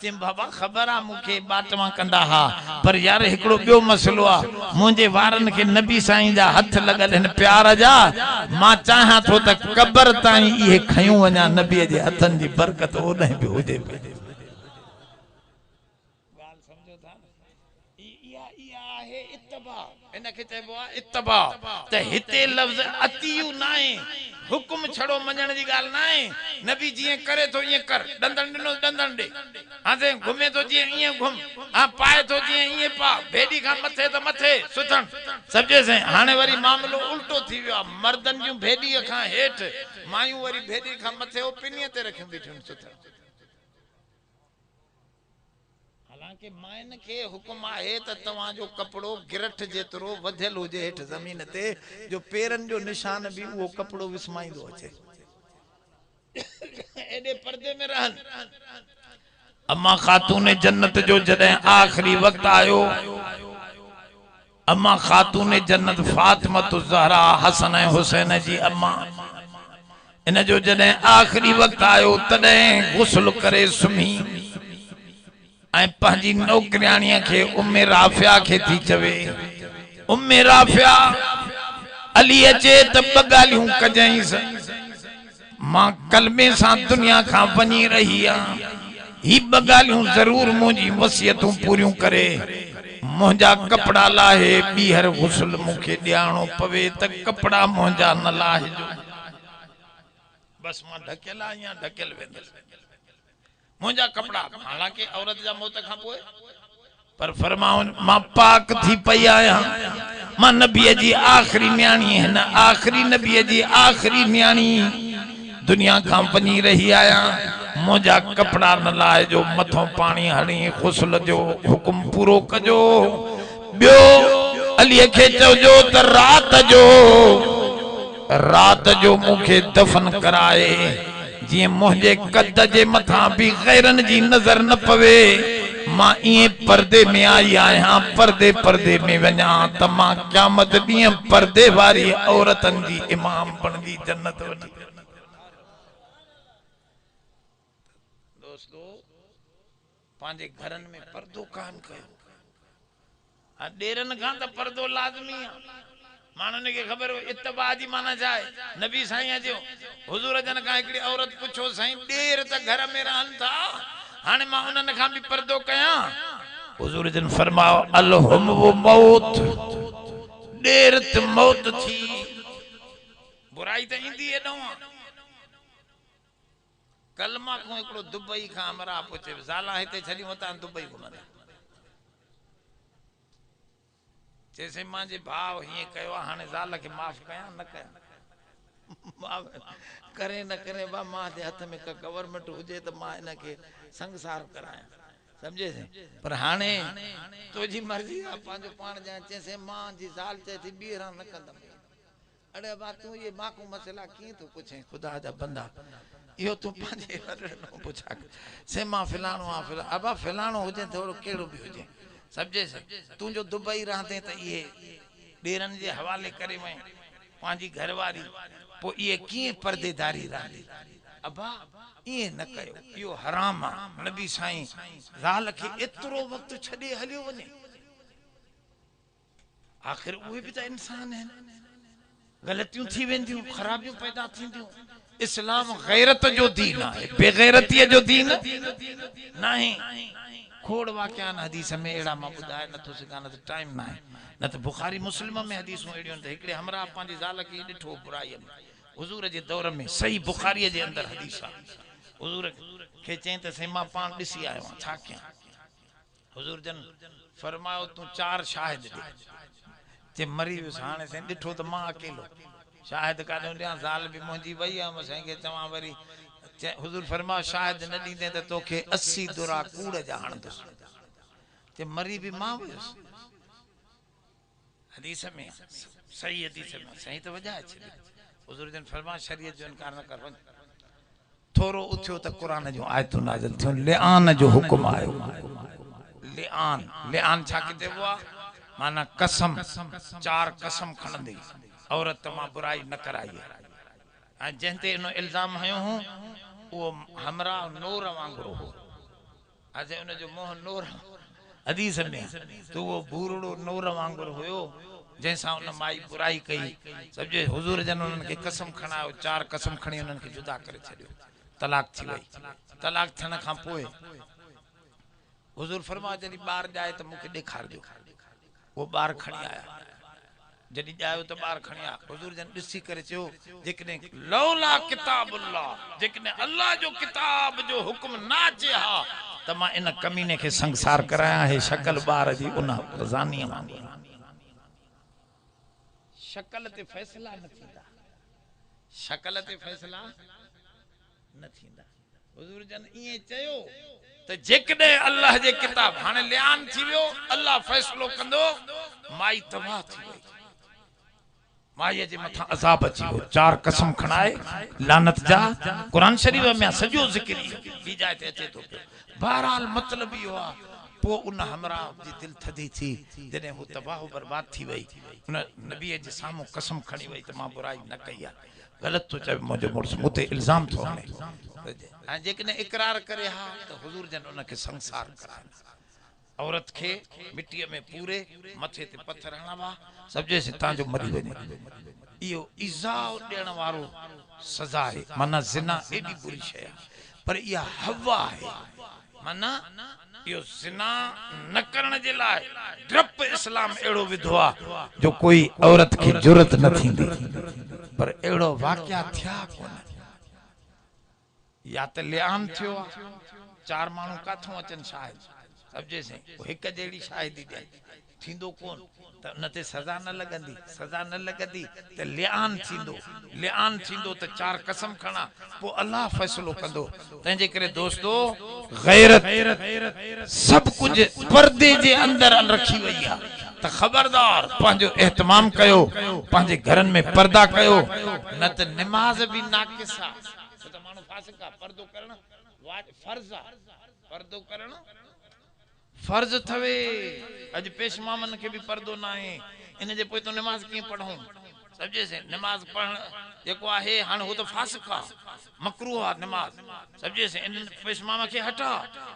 ते बाबा खबर आ मुखे बाटवा कंदा हा पर यार एकड़ो बियो मसलो आ मुझे वारन के नबी साईं जा हथ लगल न प्यार जा मां चाहा तो त कब्र ताई ये खयूं वना नबी जे हथन जी बरकत ओने भी होजे इनके चबो इत्तबा त हिते लफ्ज अतियु नाए हुकुम छड़ो मजण जी गाल नाए नबी जी करे तो ये कर दंदन दिनो दंदन दे हाथे घुमे तो जी ये घुम आ पाए तो जी ये पा भेड़ी का मथे तो मथे सुथन समझे से हाने वरी मामलो उल्टो थी गयो मर्दन जो भेड़ी का हेठ मायू वरी भेड़ी का मथे ओ पिनिए ते रखन बिठन सुथन के मायन के हुक्म आहे त तवा जो कपड़ो गिरठ जेतरो वधल होजे हेठ जमीन ते जो पेरन जो निशान भी वो कपड़ो विस्माइंदो अचे एडे पर्दे में रहन अम्मा खातून जन्नत जो जदे आखिरी वक्त आयो अम्मा खातून जन्नत फातिमा ज़हरा हसन हुसैन जी अम्मा इन जो जदे आखिरी वक्त आयो तदे गुस्ल करे सुमी पंहिंजी नौकरियाणीअ खे उम्मे राफिया खे थी चवे उम्मे राफिया अली अचे त ब गालियूं कजईस मां कलमे सां दुनिया खां वञी रही आ ही ब गालियूं जरूर मुंहिंजी वसियतूं पूरियूं करे मुंहिंजा कपड़ा लाहे ॿीहर गुस्ल मूंखे ॾियारणो पवे त कपड़ा मुंहिंजा न लाहिजो बस मां ढकियल आहियां ढकियल वेंदुसि मुंजा कपड़ा हालांकि औरत जा मौत खां पोए पर फरमाओ मां पाक थी पई आया मां नबी जी आखिरी न्याणी है न आखिरी नबी जी आखिरी न्याणी दुनिया खां वञी रही आया मुंजा कपड़ा न लाए जो मथो पानी हणी गुस्ल जो हुकुम पूरो कजो बियो अली के चो जो त रात जो रात जो मुखे दफन कराए जी मुझे कद जे मथा भी गैरन जी नजर न पवे मां ये पर्दे में आई आया पर्दे पर्दे में वना तमा क़यामत दी पर्दे वारी औरतन जी इमाम बनदी जन्नत वनी। दोस्तों पांजे घरन में पर्दो कान कयो आ डेरन का तो पर्दो लाजमी है मानने के खबर इत्तबा जी माना जाए नबी साईं जो हुजूर जन का एकड़ी औरत पूछो साईं देर त घर में रहन था हाने मां उनन का भी पर्दो कया हुजूर जन फरमाओ अलहुम वो मौत देर त मौत थी बुराई त इंदी है न कलमा को एकड़ो दुबई का हमरा पूछे जाला हिते छडी मता दुबई घुमंदा जैसे मांजे भाव ही कयो हाने जाल के माफ कया न कया माफ करे न करे बा मां दे हाथ में का गवर्नमेंट हुजे त मां इन के संसार कराया समझे से पर हाने तो जी मर्जी आ पांजो पान जा चेसे मां जी जाल चे थी बीरा न कंदम अरे बा तू ये मां को मसला की तू पूछे खुदा दा बंदा यो तू पांजे न पूछा से मां फिलानो आ फिला अबा फिलानो होजे थोड़ो केड़ो भी होजे समझे से तू जो दुबई रहते त ये डेरन जे हवाले करे मैं पांजी घरवारी पो ये की पर्देदारी रहंदी अबा ये न कयो यो हराम आ नबी साईं ज़ाल के एतरो वक्त छडे हलियो वने आखिर वो भी त इंसान है गलतियों थी वेंदियों खराबियों पैदा थींदियों इस्लाम गैरत जो दीन है बेगैरती जो दीन नहीं खोड़ वाक्या हदीस में एड़ा मा बुधाए न तो सका न तो टाइम ना है न तो बुखारी मुस्लिम में हदीसों एड़ियों त एकड़े हमरा पांजी जाल की डिठो बुराई हुजूर जे दौर में सही बुखारी जे अंदर हदीस आ हुजूर के चें त से मां पान दिसी आयो छा क्या हुजूर जन फरमायो तू 4 शाहिद दे जे मरी हाने से डिठो त मां अकेलो शाहिद का दिया जाल भी मोजी वई हम संगे चवा वरी हुजूर फरमा शायद न दींदे त तोखे 80 दुरा कूड़ जा हणदस ते मरी भी मां वयस हदीस में सही हदीस में सही तो वजह है हुजूर जन फरमा शरीयत जो इनकार न कर वन थोरो उठ्यो त कुरान जो आयत नाज़िल थियो लिआन जो हुक्म आयो लिआन छा किते हुआ माना कसम 4 कसम खणंदी औरत मां बुराई न कराई आ जंते नो इल्जाम हयो हूं वो हमरा नूर वांगुरु हो आज उन जो मोह नूर हदीस में तो वो बूरड़ो नूर वांगुरु होयो जैसा उन माई बुराई कई समझे हुजूर जन उन के कसम खणायो 4 कसम खणी उन के जुदा करे छडियो तलाक थी वई तलाक थण का पोए हुजूर फरमा जदी बार जाए त मुके देखार दो वो बार खणी आया जदी जायो तो बार खणिया हुजूर जन दिसी करे चो जेकने लौला किताबुल्लाह जेकने अल्लाह जो किताब जो हुक्म ना चे हा त मां इन कमीने के संसार कराया है शक्ल बार जी उना रजानी वांगुर शक्ल ते फैसला न थींदा शक्ल ते फैसला न थींदा हुजूर जन ये चयो त जेकने अल्लाह जे किताब हाने लियान थी वियो अल्लाह फैसलो कंदो माई तबाह थी वई माई जे मथा अजाब अची वियो 4 कसम खणाए लानत जा कुरान शरीफ में सजो जिक्र ई जाए ते अचे तो बहरहाल मतलब यो आ पो उन हमरा जी दिल थदी थी जने हो तबाह बर्बाद थी वई उन नबी जे सामो कसम खणी वई त मां बुराई न कई आ गलत तो चए मुझे मुर्स मुते इल्जाम थो हणे आ जेकने इकरार करे हा तो हुजूर जन उन के संसार कराए औरत के मिट्टी में पूरे मथे ते पत्थर हणावा समझे से ता जो मरी वने इयो इज़ा देण वारो सजा है माना जिना एडी बुरी शय पर या हवा है माना यो जिना न करण जे लाए ड्रप इस्लाम एड़ो विधवा जो कोई औरत की जुरत न थींदी पर एड़ो वाक्या थया कोन या त लियान थियो 4 मानू काथों अचन शायद समझे से एक जेड़ी शाहिदी दे थींदो कोन त नते सजा न लगंदी त लियान थींदो त 4 कसम खणा पो अल्लाह फैसलो कंदो तंजे करे दोस्तो गैरत सब कुछ पर्दे जे अंदर रखी वई आ त खबरदार पंहिंजो एहतमाम कयो, पंहिंजे घरनि में पर्दा कयो, न त निमाज़ भी नाक़िस आहे। छो त माण्हू फासिक आहे। पर्दो करणु फर्ज़ आहे, पर्दो करणु फर्ज़ थवे। अॼु पेशमामनि खे बि पर्दो न आहे, इन जे पोइ तो निमाज़ कीअं पढ़ूं? समझे से निमाज़ पढ़ण जेको आहे हाणे हो त फासिक आहे, मकरूह आहे निमाज़। समझे से इन पेशमाम खे हटा,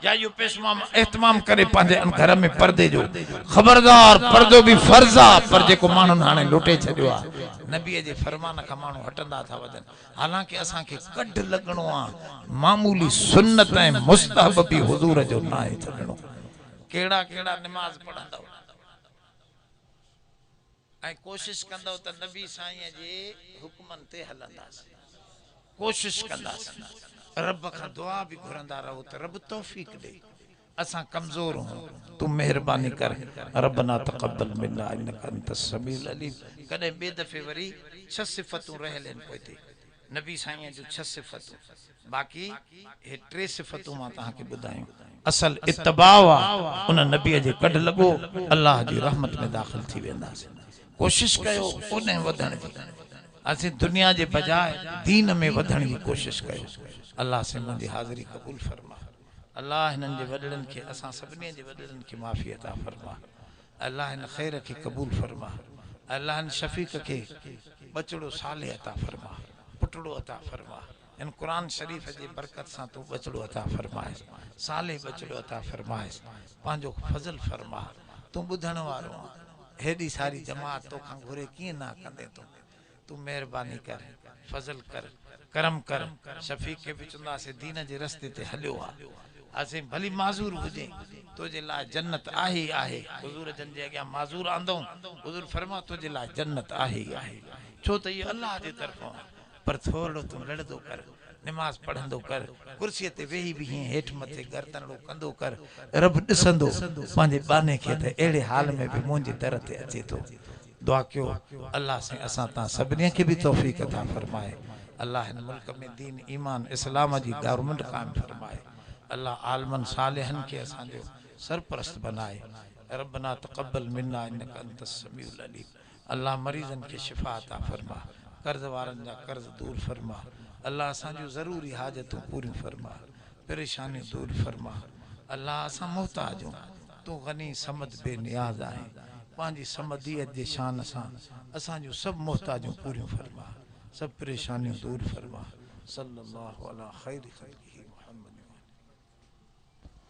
या इहो पेशमाम एहतमाम करे पंहिंजे घर में पर्दे जो। खबरदार पर्दो भी फर्ज़ आहे, पर जेको माण्हुनि हाणे लुटे छॾियो आहे। नबीअ जे फरमान खां माण्हू हटंदा था वञनि। हालांकि असांखे कढ लॻणो आहे, मामूली सुन्नत ऐं मुस्तहब भी हुज़ूर जो न आहे छॾणो। केड़ा केड़ा निमाज़ पढ़ंदव ऐं कोशिश कंदव त नबी साईं जे हुक्मन ते हलंदासीं, कोशिश कंदासीं। रब खां दुआ भी घुरंदा रहो त रब तौफीक दे। असां कमज़ोर हूं, तू मेहरबानी कर। रब्बना तक़ब्बल मिन्ना इन्नका अंतस समीउल अलीम। कदे बे दफे वरी 6 सिफ़तूं रहलन पोइते नबी साईं जो 6 सिफ़तूं, बाकी हे 3 सिफ़तूं मां तहां के बुधायूं। असल इत्तबा उन नबी जे कढ लगो, अल्लाह जी रहमत में दाखिल थी वेंदासीं। कोशिश कयो उन वधण जी, असीं दुनिया जे बजाय दीन में वधण जी कोशिश कयो। अल्लाह से मुंहिंजी हाज़िरी कबूल फरमा। अल्लाह हिननि जे वॾड़नि खे, असां सभिनी जे वॾड़नि खे माफ़ी अता फरमा। अल्लाह हिन ख़ैर खे कबूल फरमा। अल्लाह हिन शफ़ीक़ खे बचड़ो साले अता फरमा, पुटड़ो अता फरमा। इन कुरान शरीफ जे बरकत सां तू बचड़ो अता फरमाए, साले बचड़ो अता फरमाए, पंहिंजो फज़ल फरमा। तू ॿुधण वारो आहे, हेॾी सारी जमात तोखां घुरे कीअं ना कंदे तू मेहरबानी कर, फज़ल कर, करम कर। शफ़ीक़ खे बि चवंदासीं दीन जे रस्ते ते हलियो आहे। असीं भली माज़ूर हुजे, तुंहिंजे लाइ जन्नत आहे ई आहे। हुज़ूर जन जे अॻियां माज़ूर आंदऊं, हुज़ूर फरमा तुंहिंजे लाइ जन्नत आहे ई आहे। छो त इहो अल्लाह जे तरफ़ां, पर थोरो तूं लड़ंदो कर, निमाज़ पढ़ंदो कर, कुर्सीअ ते वेही बि हीअं हेठि मथे गर्दनड़ो कंदो कर। रब ॾिसंदो पंहिंजे बाने खे त अहिड़े हाल में बि मुंहिंजे दर ते अचे थो। दुआ कयो अल्लाह से असां तव्हां सभिनी खे बि तौफ़ीक़ अता फरमाए। अल्लाह हिन मुल्क में दीन ईमान इस्लाम जी गवर्नमेंट क़ाइम फरमाए। अल्लाह आलमन सालिहन के असांजो सरपरस्त बनाए। रब्बना तक़ब्बल मिन्ना इन्नका अंतस समीउल अलीम। अल्लाह मरीज़न के शिफा अता फरमा, कर्ज वारन जा कर्ज दूर फरमा। अल्लाह असांजो ज़रूरी हाजतूं पूरी फरमा, परेशानियूं दूर फरमा। अल्लाह असां मोहताज हूं, तू गनी समद बेनियाज आहे। पंहिंजी समदियत जे शान सां असांजो सभु मोहताजूं पूरियूं फरमा, सब परेशानियों दूर फरमा। सल्लल्लाहु अला खैर खल्क़िही।